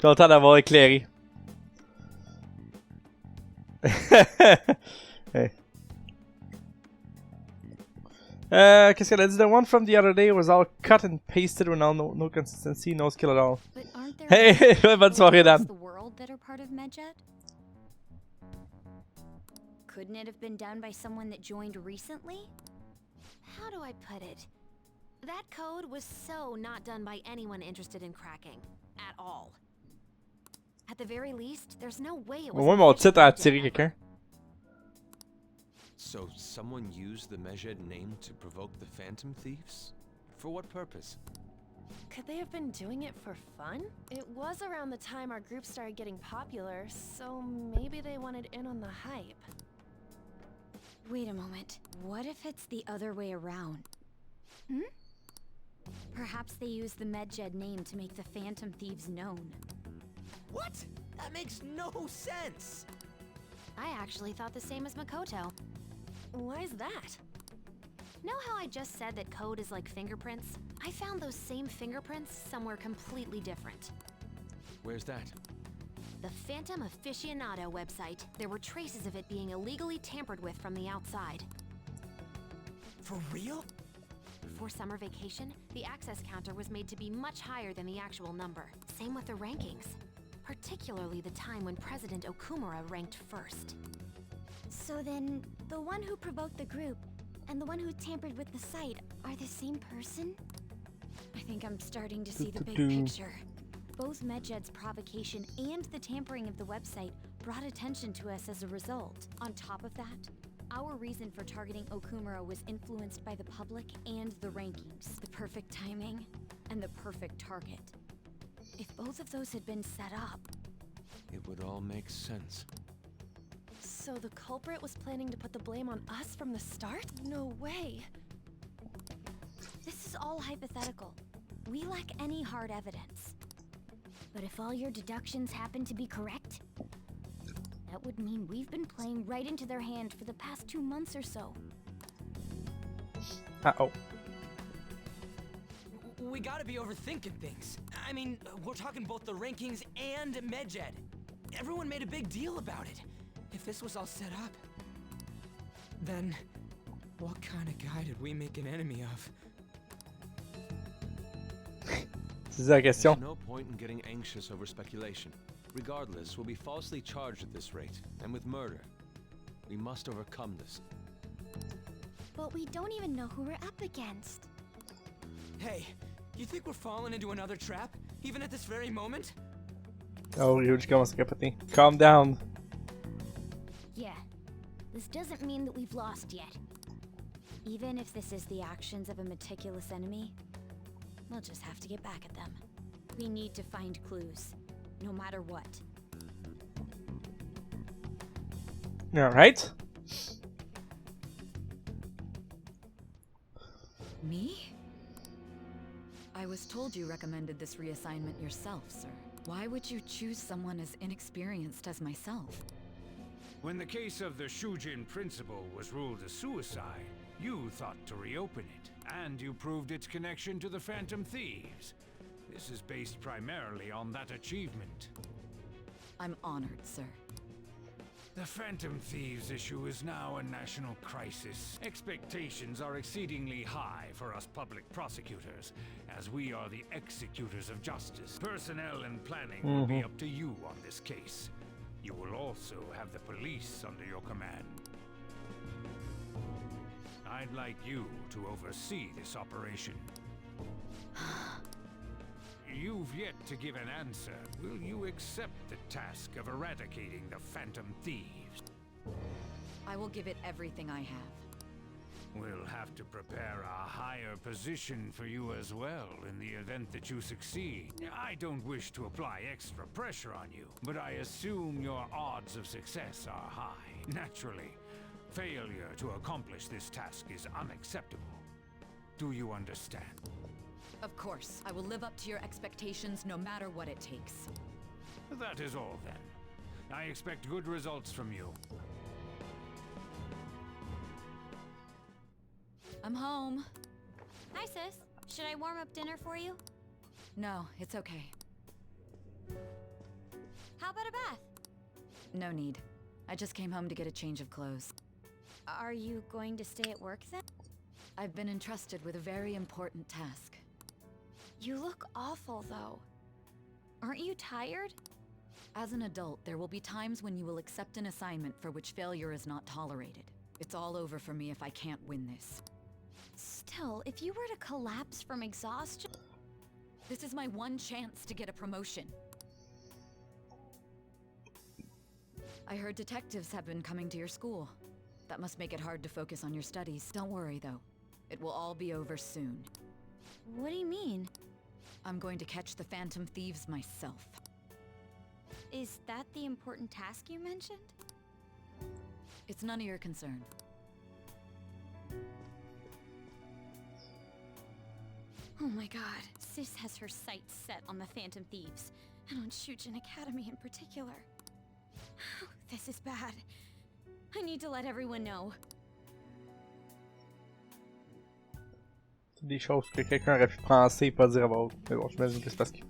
Content d'avoir éclairé. Hey. Qu'est-ce qu'elle a dit? The one from the other day was all cut and pasted with no consistency, no skill at all. But aren't there Hey, bonne soirée, Dan. the world that are part of Medjed? Couldn't it have been done by someone that joined recently? How do I put it? That code was so not done by anyone interested in cracking. At all. At the very least, there's no way it was... Au moins, mon titre a attiré quelqu'un. So, someone used the Medjed name to provoke the Phantom Thieves? For what purpose? Could they have been doing it for fun? It was around the time our group started getting popular, so maybe they wanted in on the hype. Wait a moment. What if it's the other way around? Hmm? Perhaps they used the Medjed name to make the Phantom Thieves known. What? That makes no sense! I actually thought the same as Makoto. Why is that? Know how I just said that code is like fingerprints? I found those same fingerprints somewhere completely different. Where's that? The Phantom Aficionado website. There were traces of it being illegally tampered with from the outside. For real? Before summer vacation, the access counter was made to be much higher than the actual number. Same with the rankings. Particularly the time when President Okumura ranked first. So then, the one who provoked the group and the one who tampered with the site are the same person? I think I'm starting to see the big picture. Both Medjed's provocation and the tampering of the website brought attention to us as a result. On top of that, our reason for targeting Okumura was influenced by the public and the rankings. The perfect timing and the perfect target. If both of those had been set up... It would all make sense. So the culprit was planning to put the blame on us from the start? No way. This is all hypothetical. We lack any hard evidence. But if all your deductions happen to be correct, That would mean we've been playing right into their hand for the past 2 months or so. Uh-oh. We gotta be overthinking things. I mean, we're talking both the rankings and MedJed. Everyone made a big deal about it. If this was all set up, then what kind of guy did we make an enemy of? C'est la question. There's no point in getting anxious over speculation. Regardless, we'll be falsely charged at this rate, and with murder. We must overcome this. But we don't even know who we're up against. Hey, you think we're falling into another trap, even at this very moment? Oh, huge commence à capoter. Calm down. Yeah, this doesn't mean that we've lost yet. Even if this is the actions of a meticulous enemy, we'll just have to get back at them. We need to find clues, no matter what. Alright. Me? I was told you recommended this reassignment yourself, sir. Why would you choose someone as inexperienced as myself? When the case of the Shujin principal was ruled a suicide, you thought to reopen it, and you proved its connection to the Phantom Thieves. This is based primarily on that achievement. I'm honored, sir. The Phantom Thieves issue is now a national crisis. Expectations are exceedingly high for us public prosecutors, as we are the executors of justice. Personnel and planning will be up to you on this case. You will also have the police under your command. I'd like you to oversee this operation. You've yet to give an answer. Will you accept the task of eradicating the Phantom Thieves? I will give it everything I have. We'll have to prepare a higher position for you as well in the event that you succeed. I don't wish to apply extra pressure on you, but I assume your odds of success are high. Naturally, failure to accomplish this task is unacceptable. Do you understand? Of course, I will live up to your expectations no matter what it takes. That is all then. I expect good results from you. I'm home. Hi, sis. Should I warm up dinner for you? No, it's okay. How about a bath? No need. I just came home to get a change of clothes. Are you going to stay at work then? I've been entrusted with a very important task. You look awful, though. Aren't you tired? As an adult, there will be times when you will accept an assignment for which failure is not tolerated. It's all over for me if I can't win this. Still, if you were to collapse from exhaustion... This is my one chance to get a promotion. I heard detectives have been coming to your school. That must make it hard to focus on your studies. Don't worry, though. It will all be over soon. What do you mean? I'm going to catch the Phantom Thieves myself. Is that the important task you mentioned? It's none of your concern. Oh my god, Sis has her sights set on the Phantom Thieves, and on Shujin Academy in particular. This is bad. I need to let everyone know. Des choses que quelqu'un aurait pu penser et pas dire à voix haute. Mais bon, j'imagine que c'est parce qu'il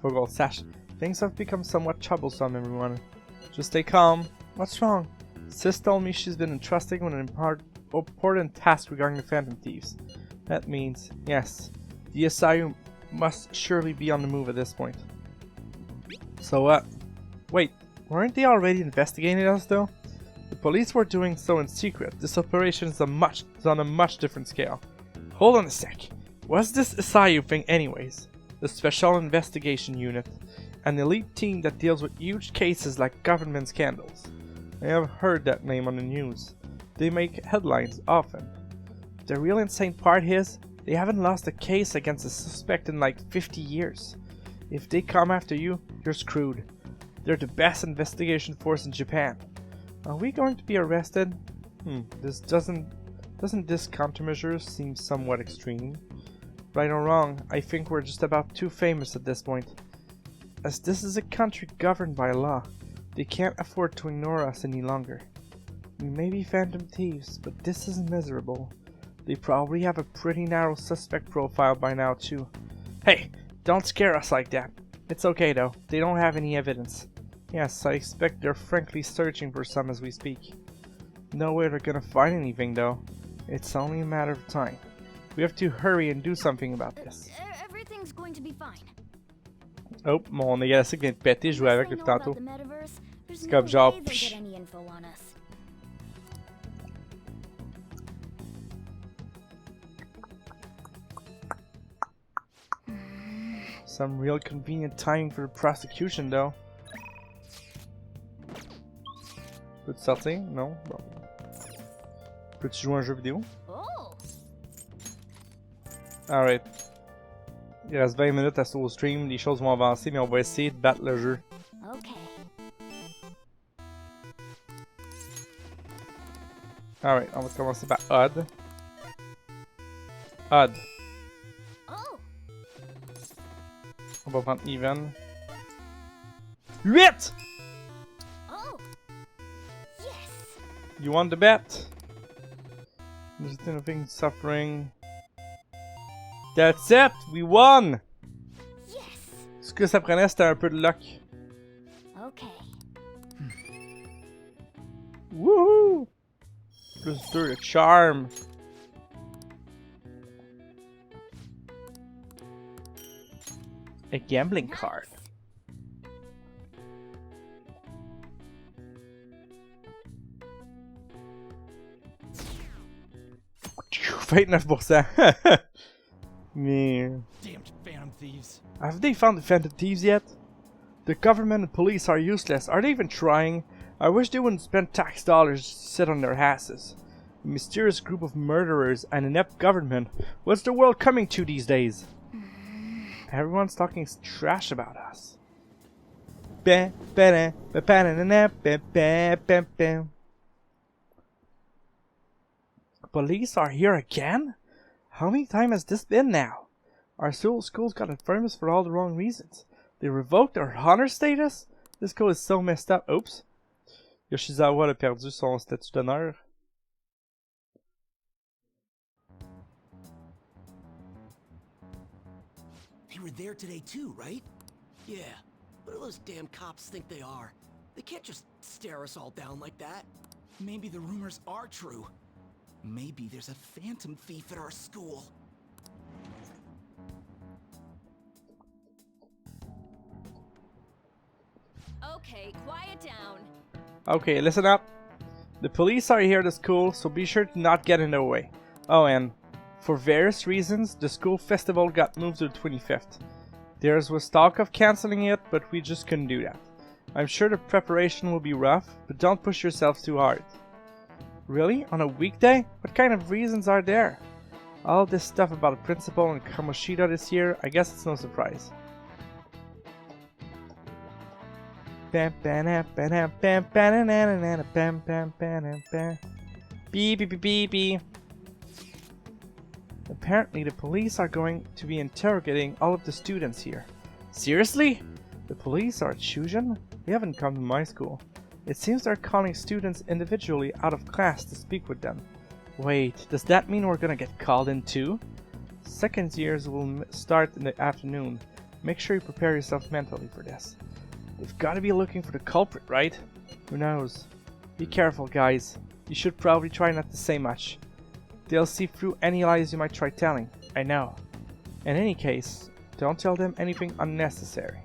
faut qu'on sache. Things have become somewhat troublesome, everyone. Just stay calm. What's wrong? Sis told me she's been entrusted with an important task regarding the Phantom Thieves. That means, yes, the SIU must surely be on the move at this point. So, wait, weren't they already investigating us, though? The police were doing so in secret. This operation is on a much different scale. Hold on a sec. What's this SIU thing anyways? The Special Investigation Unit, an elite team that deals with huge cases like government scandals. I have heard that name on the news. They make headlines often. The real insane part is, they haven't lost a case against a suspect in like 50 years. If they come after you, you're screwed. They're the best investigation force in Japan. Are we going to be arrested? Doesn't this countermeasure seem somewhat extreme? Right or wrong, I think we're just about too famous at this point. As this is a country governed by law, They can't afford to ignore us any longer. We may be phantom thieves, but this is miserable. They probably have a pretty narrow suspect profile by now too. Hey, don't scare us like that. It's okay though, they don't have any evidence. Yes, I expect they're frankly searching for some as we speak. No way they're gonna find anything though. It's only a matter of time. We have to hurry and do something about this. Everything's going to be fine. Oh, mon Négalacique vient de péter, je jouais avec depuis tantôt. C'est comme genre... Psh. Some real convenient timing for the prosecution though. Peux-tu sortir? Non? Bon. Peux-tu jouer à un jeu vidéo? Alright. Il reste 20 minutes à ce stream, les choses vont avancer, mais on va essayer de battre le jeu. Alright, on va commencer par odd. Odd. On va prendre even. 8! You won the bet? There's anything suffering. That's it! We won! Ce que ça prenait, c'était un peu de luck. Woohoo! Plus 2 de charm. A gambling card. Phew, 29%. Man. Damned phantom thieves. Have they found the phantom thieves yet? The government and police are useless. Are they even trying? I wish they wouldn't spend tax dollars to sit on their asses. A mysterious group of murderers and inept government. What's the world coming to these days? Everyone's talking trash about us. Police are here again? How many times has this been now? Our schools got infamous for all the wrong reasons. They revoked our honor status? This school is so messed up. Oops. Yoshizawa a perdu son statut d'honneur. They were there today too, right? Yeah. What do those damn cops think they are? They can't just stare us all down like that. Maybe the rumors are true. Maybe there's a phantom thief at our school. Okay, quiet down. Okay, listen up. The police are here at the school, so be sure to not get in their way. Oh, and for various reasons, the school festival got moved to the 25th. There was talk of cancelling it, but we just couldn't do that. I'm sure the preparation will be rough, but don't push yourselves too hard. Really? On a weekday? What kind of reasons are there? All this stuff about the principal and Kamoshida this year, I guess it's no surprise. Beep beep beep beep beep. Apparently the police are going to be interrogating all of the students here. Seriously? The police are at Shujin? They haven't come to my school. It seems they're calling students individually out of class to speak with them. Wait, does that mean we're gonna get called in too? Second years will start in the afternoon. Make sure you prepare yourself mentally for this. They've gotta be looking for the culprit, right? Who knows? Be careful, guys. You should probably try not to say much. They'll see through any lies you might try telling. I know. In any case, don't tell them anything unnecessary.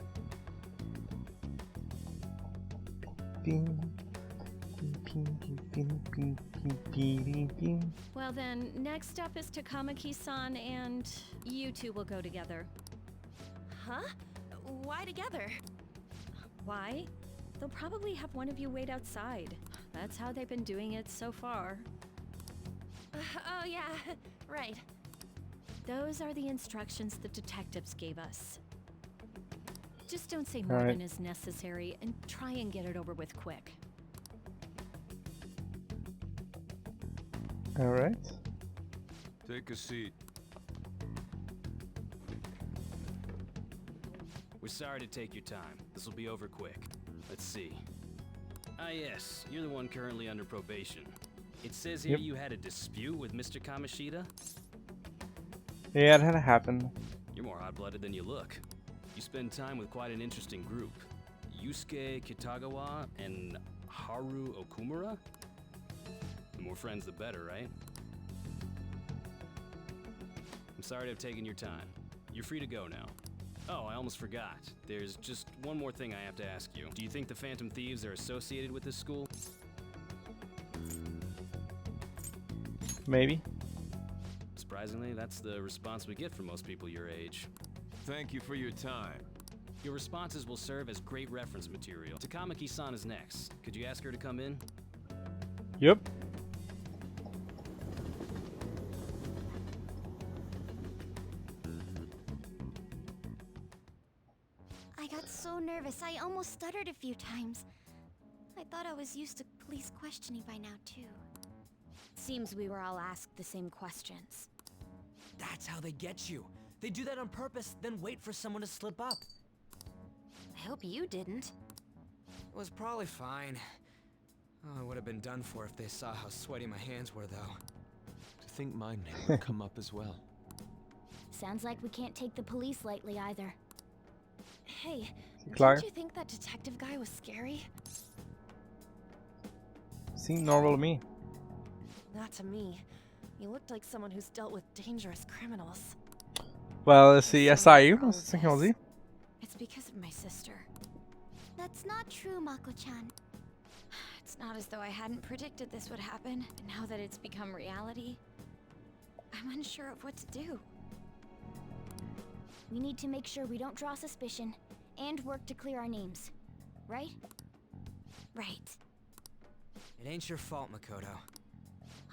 Well then, next up is Takamaki-san, and you two will go together. Huh? Why together? Why? They'll probably have one of you wait outside. That's how they've been doing it so far. Oh yeah, right. Those are the instructions the detectives gave us. Just don't say more than is necessary and try and get it over with quick. Alright. Take a seat. We're sorry to take your time. This will be over quick. Let's see. Ah yes, you're the one currently under probation. It says here you had a dispute with Mr. Kamoshida? Yeah, it had to happen. You're more hot-blooded than you look. You spend time with quite an interesting group. Yusuke Kitagawa and Haru Okumura? The more friends, the better, right? I'm sorry to have taken your time. You're free to go now. Oh, I almost forgot. There's just one more thing I have to ask you. Do you think the Phantom Thieves are associated with this school? Maybe. Surprisingly, that's the response we get from most people your age. Thank you for your time. Your responses will serve as great reference material. Takamaki-san is next. Could you ask her to come in? Yep. I got so nervous, I almost stuttered a few times. I thought I was used to police questioning by now, too. Seems we were all asked the same questions. That's how they get you. They do that on purpose, then wait for someone to slip up. I hope you didn't. It was probably fine. Oh, I would have been done for if they saw how sweaty my hands were, though. To think my name would come up as well. Sounds like we can't take the police lightly either. Hey, Claire? don't you think that detective guy was scary? Seemed normal to me. Not to me. He looked like someone who's dealt with dangerous criminals. Well, c'est SIU, c'est ça qu'ils ont dit. It's because of my sister. That's not true, Mako-chan. It's not as though I hadn't predicted this would happen, and now that it's become reality, I'm unsure of what to do. We need to make sure we don't draw suspicion, and work to clear our names. Right? Right. It ain't your fault, Makoto.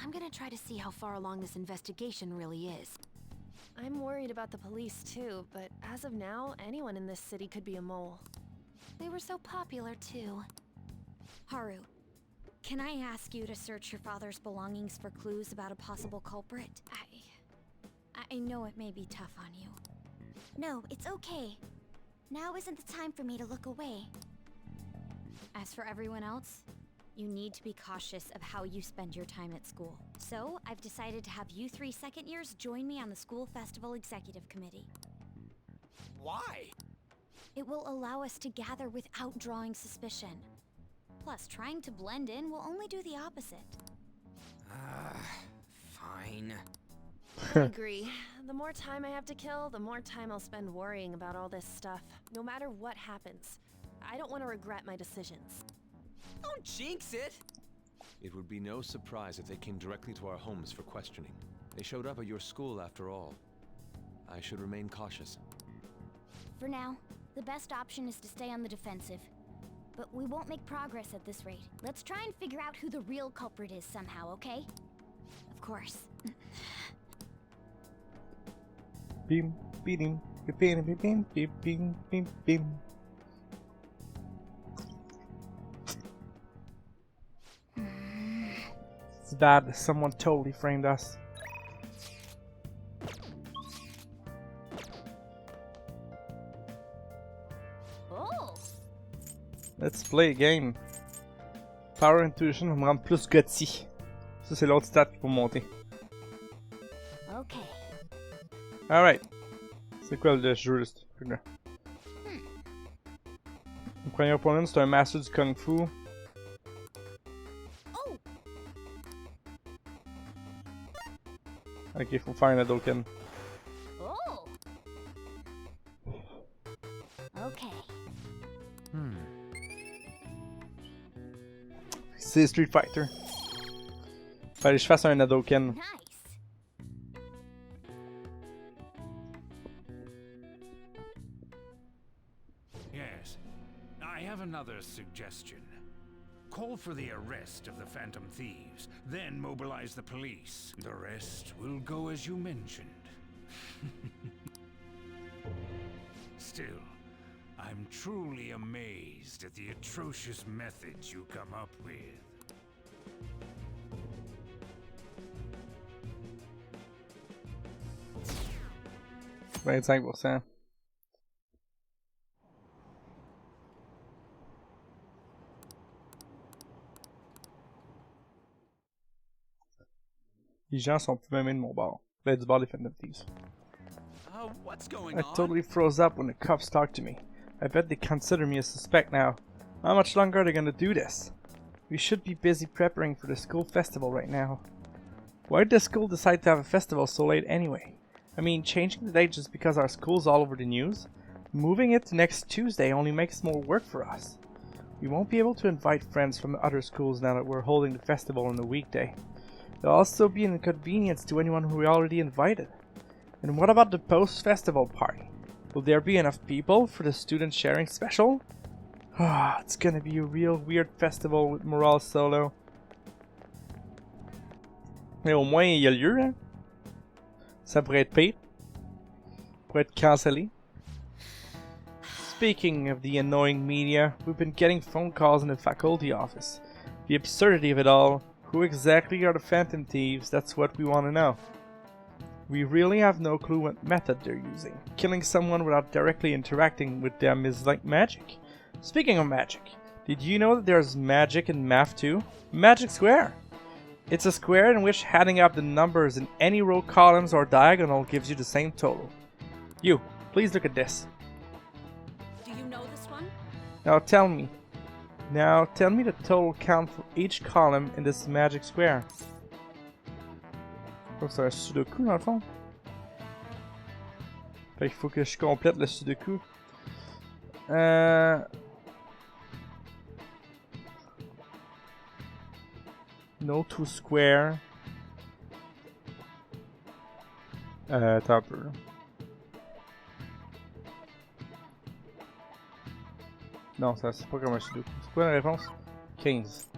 I'm gonna try to see how far along this investigation really is. I'm worried about the police too, but as of now, anyone in this city could be a mole. They were so popular too. Haru, can I ask you to search your father's belongings for clues about a possible culprit? I know it may be tough on you. No, it's okay. Now isn't the time for me to look away. As for everyone else, you need to be cautious of how you spend your time at school. So, I've decided to have you 3 second years join me on the school festival executive committee. Why? It will allow us to gather without drawing suspicion. Plus, trying to blend in will only do the opposite. Fine. I agree. The more time I have to kill, the more time I'll spend worrying about all this stuff. No matter what happens. I don't want to regret my decisions. Don't jinx it! It would be no surprise if they came directly to our homes for questioning. They showed up at your school after all. I should remain cautious. For now, the best option is to stay on the defensive. But we won't make progress at this rate. Let's try and figure out who the real culprit is somehow, okay? Of course. Beam, beam, beam, beam, beam, beam, beam, beam, beam. It's bad. Someone totally framed us. Oh. Let's play a game. Power Intuition va me rendre plus gothy. Ça, c'est l'autre stat qu'il faut monter. Okay. Alright. C'est quoi le jeu, là? Le premier opponent, c'est un master du Kung Fu. Oh. Ok, faut faire un Hadouken. Oh. Okay. C'est Street Fighter. Fallait que je fasse un Hadouken. Nice. Yes. I have another suggestion. Call for the arrest of the Phantom Thieves, then mobilize the police. The rest will go as you mentioned. Still, I'm truly amazed at the atrocious methods you come up with. 25%. Les gens sont plus même de mon bord. Ben, du bord des Phantom Thieves. What's going I on? totally froze up when the cops talked to me. I bet they consider me a suspect now. How much longer are they gonna do this? We should be busy preparing for the school festival right now. Why did the school decide to have a festival so late anyway? I mean, changing the date just because our school's all over the news? Moving it to next Tuesday only makes more work for us. We won't be able to invite friends from the other schools now that we're holding the festival on a weekday. It'll also be an inconvenience to anyone who we already invited. And what about the post-festival party? Will there be enough people for the student sharing special? Ah, it's gonna be a real weird festival with Morale Solo. Mais au moins, il y a lieu, hein? Ça pourrait être pire. Pourrait être cancellé. Speaking of the annoying media, we've been getting phone calls in the faculty office. The absurdity of it all. Who exactly are the Phantom Thieves? That's what we want to know. We really have no clue what method they're using. Killing someone without directly interacting with them is like magic. Speaking of magic, did you know that there's magic in math too? Magic Square! It's a square in which adding up the numbers in any row, columns, or diagonal gives you the same total. You, please look at this. Do you know this one? Now tell me the total count for each column in this magic square. Oh, c'est un sudoku dans le fond. Fait qu'il faut que je complète le sudoku. No to square. Attends un peu. Non, ça c'est pas comme un sudoku. C'est quoi la réponse? 15.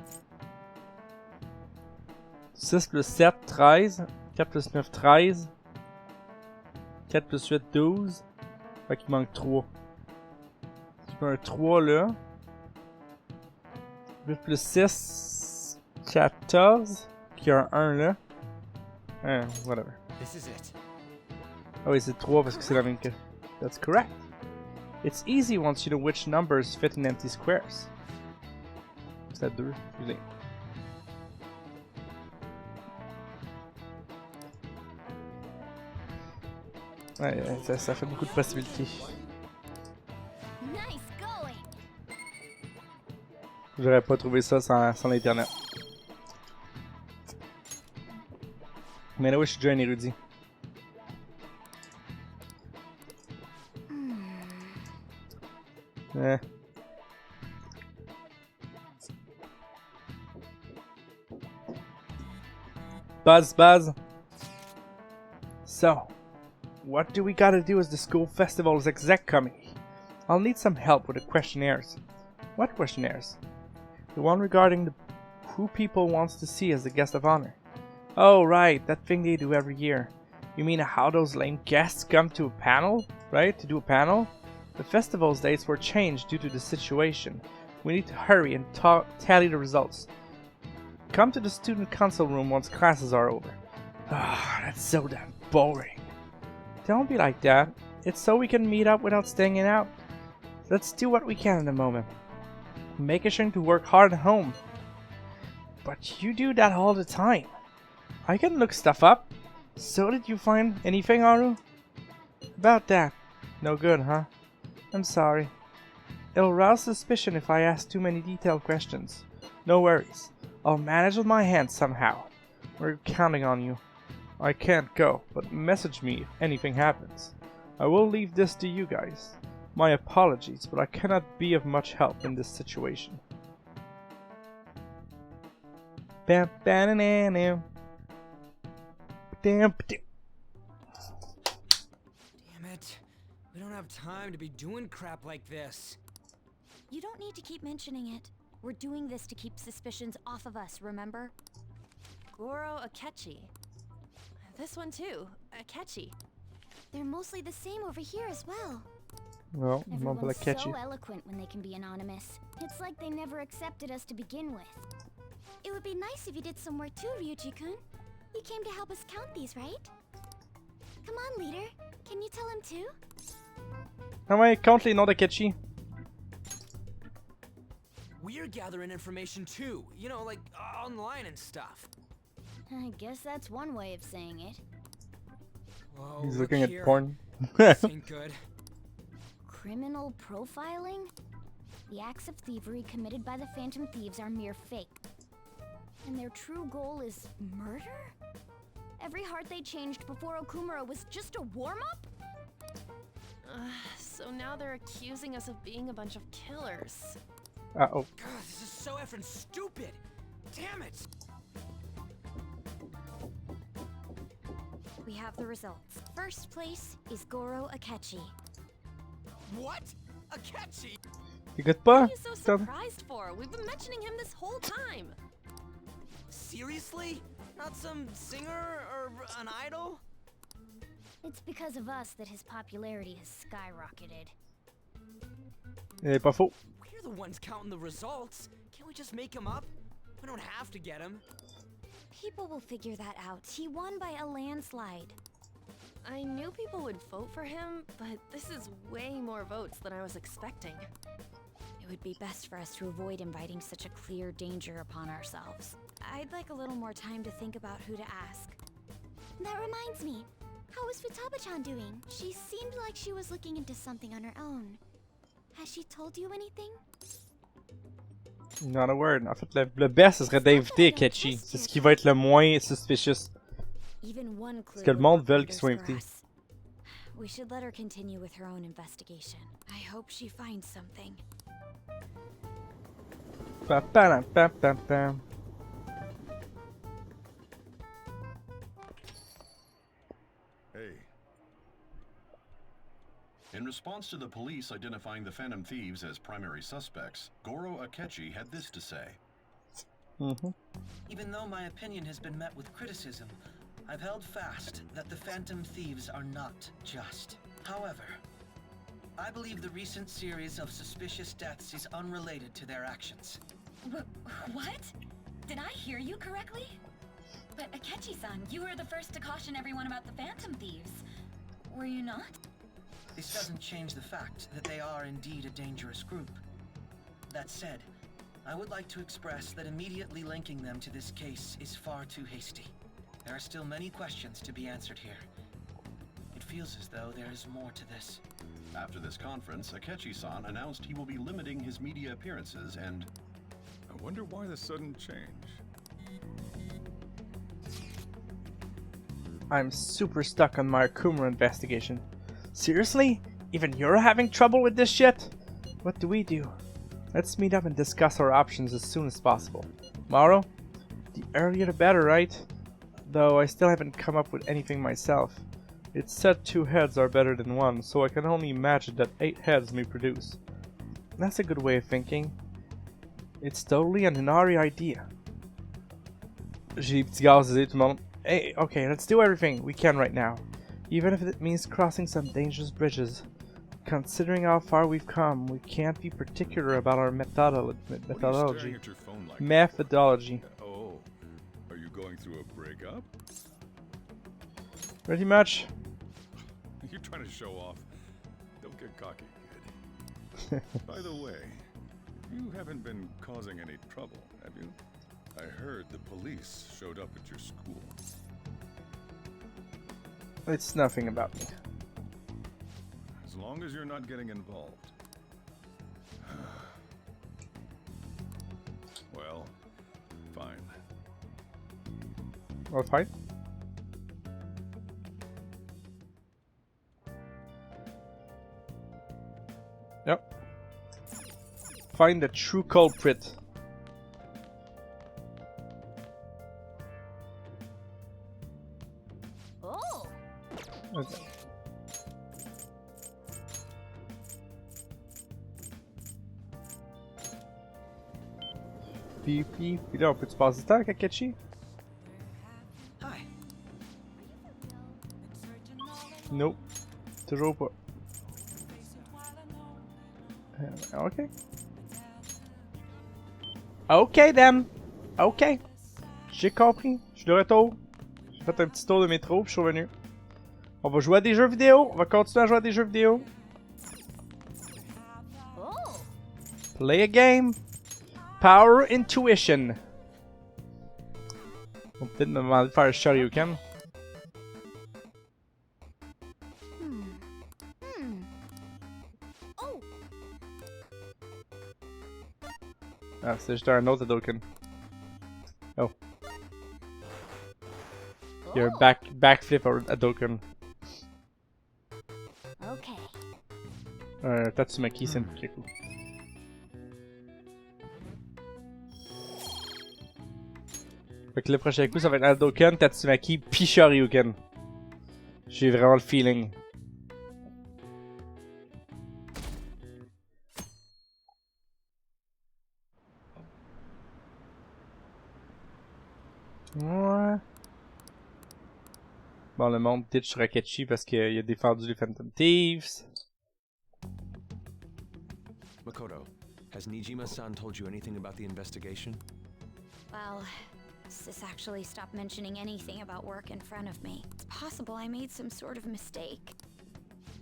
6 plus 7, 13. 4 plus 9, 13. 4 plus 8, 12. Fait qu'il manque 3. Je mets un 3 là. 8 plus 6, 14. Puis un 1 là. Whatever. Ah oui, c'est 3 parce que c'est la même que... That's correct. It's easy once you know which numbers fit in empty squares. C'est 2, excusez. Ouais, ça fait beaucoup de possibilités. J'aurais pas trouvé ça sans l'internet. Mais là, oui, je suis déjà un érudit. Buzz. So, what do we gotta do as the school festival's exec committee? I'll need some help with the questionnaires. What questionnaires? The one regarding who people wants to see as the guest of honor. Oh right, that thing they do every year. You mean how those lame guests come to a panel, right? To do a panel? The festival's dates were changed due to the situation. We need to hurry and tally the results. Come to the student council room once classes are over. Ah, that's so damn boring. Don't be like that. It's so we can meet up without staying out. Let's do what we can in a moment. Make sure to work hard at home. But you do that all the time. I can look stuff up. So did you find anything, Aru? About that. No good, huh? I'm sorry. It'll rouse suspicion if I ask too many detailed questions. No worries. I'll manage with my hands somehow. We're counting on you. I can't go, but message me if anything happens. I will leave this to you guys. My apologies, but I cannot be of much help in this situation. Damn it. We don't have time to be doing crap like this. You don't need to keep mentioning it. We're doing this to keep suspicions off of us, remember? Goro Akechi. This one too, Akechi. They're mostly the same over here as well. Well, everyone's so eloquent when they can be anonymous. It's like they never accepted us to begin with. It would be nice if you did some work too, Ryuji-kun. You came to help us count these, right? Come on, leader. Can you tell him too? Ah ouais, compte les noms d'Akechi. We're gathering information too, you know, like online and stuff. I guess that's one way of saying it. Whoa, He's look looking at here. porn. This ain't good. Criminal profiling? The acts of thievery committed by the Phantom Thieves are mere fake. And their true goal is murder? Every heart they changed before Okumura was just a warm-up? So now they're accusing us of being a bunch of killers. Uh-oh. God, this is so effing stupid. Damn it. We have the results. First place is Goro Akechi. What? Akechi? Écoute What pas? are you so surprised for? We've been mentioning him this whole time. Seriously? Not some singer or an idol? It's because of us that his popularity has skyrocketed. Il est pas faux. We're the ones counting the results. Can't we just make him up? We don't have to get him. People will figure that out. He won by a landslide. I knew people would vote for him, but this is way more votes than I was expecting. It would be best for us to avoid inviting such a clear danger upon ourselves. I'd like a little more time to think about who to ask. That reminds me. How is Futaba-chan doing? She seemed like she was looking into something on her own. Has she told you anything? Not a word. En fait, le best, ce serait d'inviter Akechi. C'est ce qui va être le moins suspicious. Even one clue Parce que le monde veut qu'il soit invité. We should let her continue with her own investigation. I hope she finds something. Pa, pa, pa, pa, pa. Hey. In response to the police identifying the Phantom Thieves as primary suspects, Goro Akechi had this to say. Even though my opinion has been met with criticism, I've held fast that the Phantom Thieves are not just. However, I believe the recent series of suspicious deaths is unrelated to their actions. What? Did I hear you correctly? But Akechi-san, you were the first to caution everyone about the Phantom Thieves. Were you not? This doesn't change the fact that they are indeed a dangerous group. That said, I would like to express that immediately linking them to this case is far too hasty. There are still many questions to be answered here. It feels as though there is more to this. After this conference, Akechi-san announced he will be limiting his media appearances and... I wonder why the sudden change. I'm super stuck on my Okumura investigation. Seriously? Even you're having trouble with this shit? What do we do? Let's meet up and discuss our options as soon as possible. Tomorrow? The earlier the better, right? Though I still haven't come up with anything myself. It's said 2 heads are better than 1, so I can only imagine that 8 heads may produce. That's a good way of thinking. It's totally an Inari idea. J'ai petit gaz, désolé tout le monde. Hey, okay, let's do everything we can right now. Even if it means crossing some dangerous bridges. Considering how far we've come, we can't be particular about our methodology. Methodology. Oh, are you going through a breakup? Pretty much. You're trying to show off. Don't get cocky, kid. By the way, you haven't been causing any trouble, have you? I heard the police showed up at your school. It's nothing about me. As long as you're not getting involved. Well, fine. Well, fine. Yep. Find the true culprit. Oh. Okay. Puis là, on peut-tu passer du temps avec Akechi? Hi. Nope. Toujours pas. Ok. Ok, then. Ok. J'ai compris. Je suis de retour. J'ai fait un petit tour de métro puis je suis revenu. On va jouer à des jeux vidéo. On va continuer à jouer à des jeux vidéo. Play a game. Power Intuition. On va peut-être me demander de faire un Shoryuken. Ah, c'est juste un autre Hadouken. Oh. Il y a un backflip Hadouken. Okay. Tatsumaki, c'est très cool. Fait que le prochain coup, ça va être Hadouken, Tatsumaki, puis Shoryuken. J'ai vraiment le feeling. Ouais. Bon, le monde ditch sur Akechi parce qu'il a défendu les Phantom Thieves. Makoto, has Nijima-san told you anything about the investigation? Well, Sis actually stopped mentioning anything about work in front of me. It's possible I made some sort of mistake.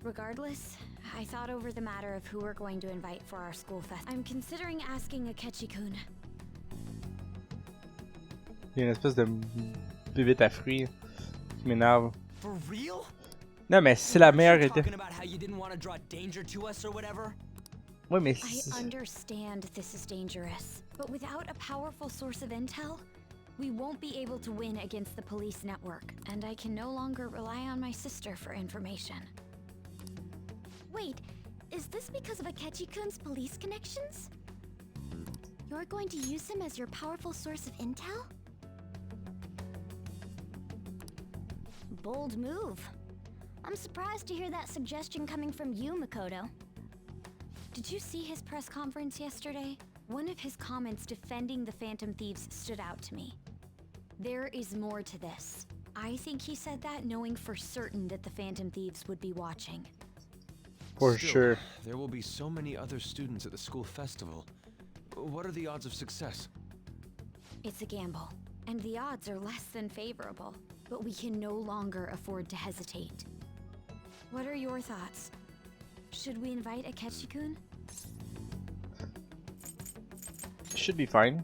Regardless, I thought over the matter of who we're going to invite for our school fest. I'm considering asking Akechi-kun. Il y a une espèce de bébête à fruits qui m'énerve. For real? Non, mais c'est la meilleure idée. Oui, mais I understand this is dangerous, but without a powerful source of intel, we won't be able to win against the police network, and I can no longer rely on my sister for information. Wait, is this because of Akechi-kun's police connections? You're going to use him as your powerful source of intel? Bold move. I'm surprised to hear that suggestion coming from you, Makoto. Did you see his press conference yesterday? One of his comments defending the Phantom Thieves stood out to me. There is more to this. I think he said that knowing for certain that the Phantom Thieves would be watching. For sure. There will be so many other students at the school festival. What are the odds of success? It's a gamble, and the odds are less than favorable. But we can no longer afford to hesitate. What are your thoughts? Should we invite Akechi-kun? Should be fine.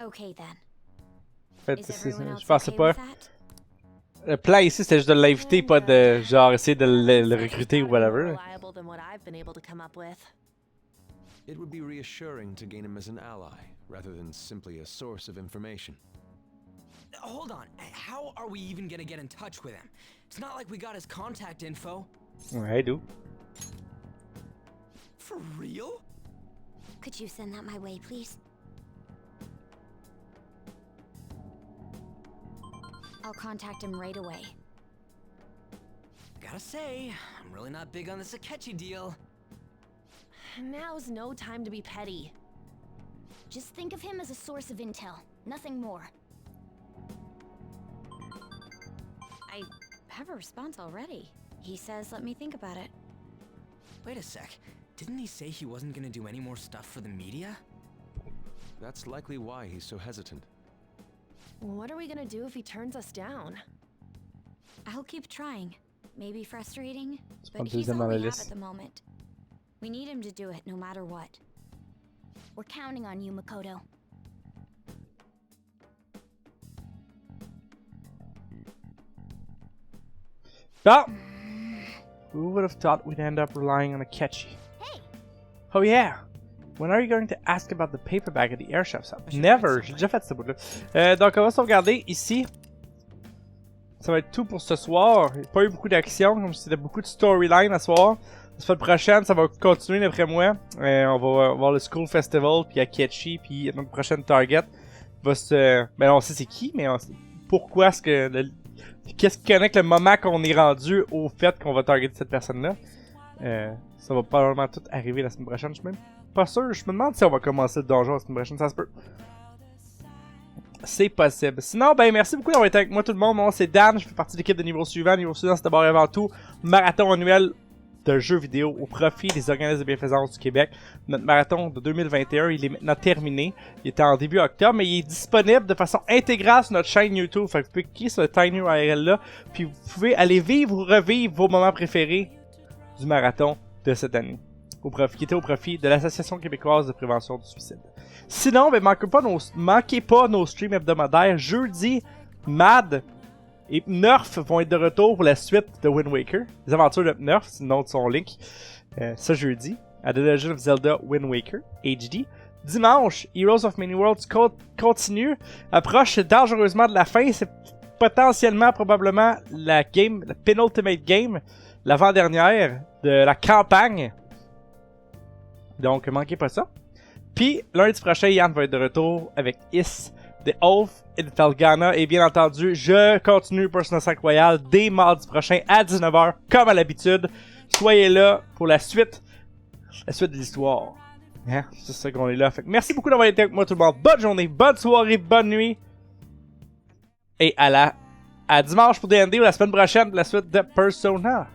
Okay then. En fait, je pensais pas. Le plan ici, c'était juste de l'inviter, pas de genre essayer de le recruter ou whatever. It would be reassuring to gain him as an ally, rather than simply a source of information. Hold on, how are we even gonna get in touch with him? It's not like we got his contact info. I do. For real? Could you send that my way, please? I'll contact him right away. Gotta say, I'm really not big on this Akechi deal. Now's no time to be petty. Just think of him as a source of intel, nothing more. I have a response already. He says let me think about it. Wait a sec. Didn't he say he wasn't gonna do any more stuff for the media? That's likely why he's so hesitant. What are we gonna do if he turns us down? I'll keep trying. Maybe frustrating, C'est but he's all we have at the moment. We need him to do it no matter what. We're counting on you, Makoto. Oh! Who would have thought we'd end up relying on Akechi? Hey! Oh yeah! When are you going to ask about the paperback at the airship shop? Never! J'ai déjà fait ce bout-là. Donc on va sauvegarder ici. Ça va être tout pour ce soir. Il n'y a pas eu beaucoup d'action, comme c'était beaucoup de storyline à ce soir. La semaine prochaine, ça va continuer d'après moi. On va voir le School Festival, puis Akechi, puis notre prochaine target va se... Ben on sait c'est qui, mais pourquoi est-ce que... Qu'est-ce qui connecte le moment qu'on est rendu au fait qu'on va targeter cette personne-là? Ça va probablement tout arriver la semaine prochaine, je suis même pas sûr. Je me demande si on va commencer le donjon la semaine prochaine, ça se peut. C'est possible. Sinon, ben merci beaucoup d'avoir été avec moi tout le monde. Mon nom c'est Dan, je fais partie de l'équipe de Niveau Suivant. Niveau Suivant, c'est d'abord et avant tout marathon annuel de jeux vidéo au profit des organismes de bienfaisance du Québec. Notre marathon de 2021, il est maintenant terminé. Il était en début octobre, mais il est disponible de façon intégrale sur notre chaîne YouTube. Fait que vous pouvez cliquer sur le Tiny URL là, puis vous pouvez aller vivre ou revivre vos moments préférés du marathon de cette année. qui était au profit de l'Association québécoise de prévention du suicide. Sinon, ben, manquez pas nos streams hebdomadaires. Jeudi, Mad et Nerf vont être de retour pour la suite de Wind Waker. Les aventures de Nerf, c'est le nom de son link. Ça jeudi, à The Legend of Zelda Wind Waker HD. Dimanche, Heroes of Many Worlds continue, approche dangereusement de la fin. C'est potentiellement, probablement, la penultimate game, l'avant-dernière de la campagne. Donc, manquez pas ça. Puis, lundi prochain, Yann va être de retour avec Is, The Oath et The Felgana. Et bien entendu, je continue Persona 5 Royal dès mardi prochain à 19h, comme à l'habitude. Soyez là pour la suite de l'histoire. Hein? C'est ça qu'on est là. Fait que merci beaucoup d'avoir été avec moi tout le monde. Bonne journée, bonne soirée, bonne nuit. Et à dimanche pour D&D ou la semaine prochaine pour la suite de Persona.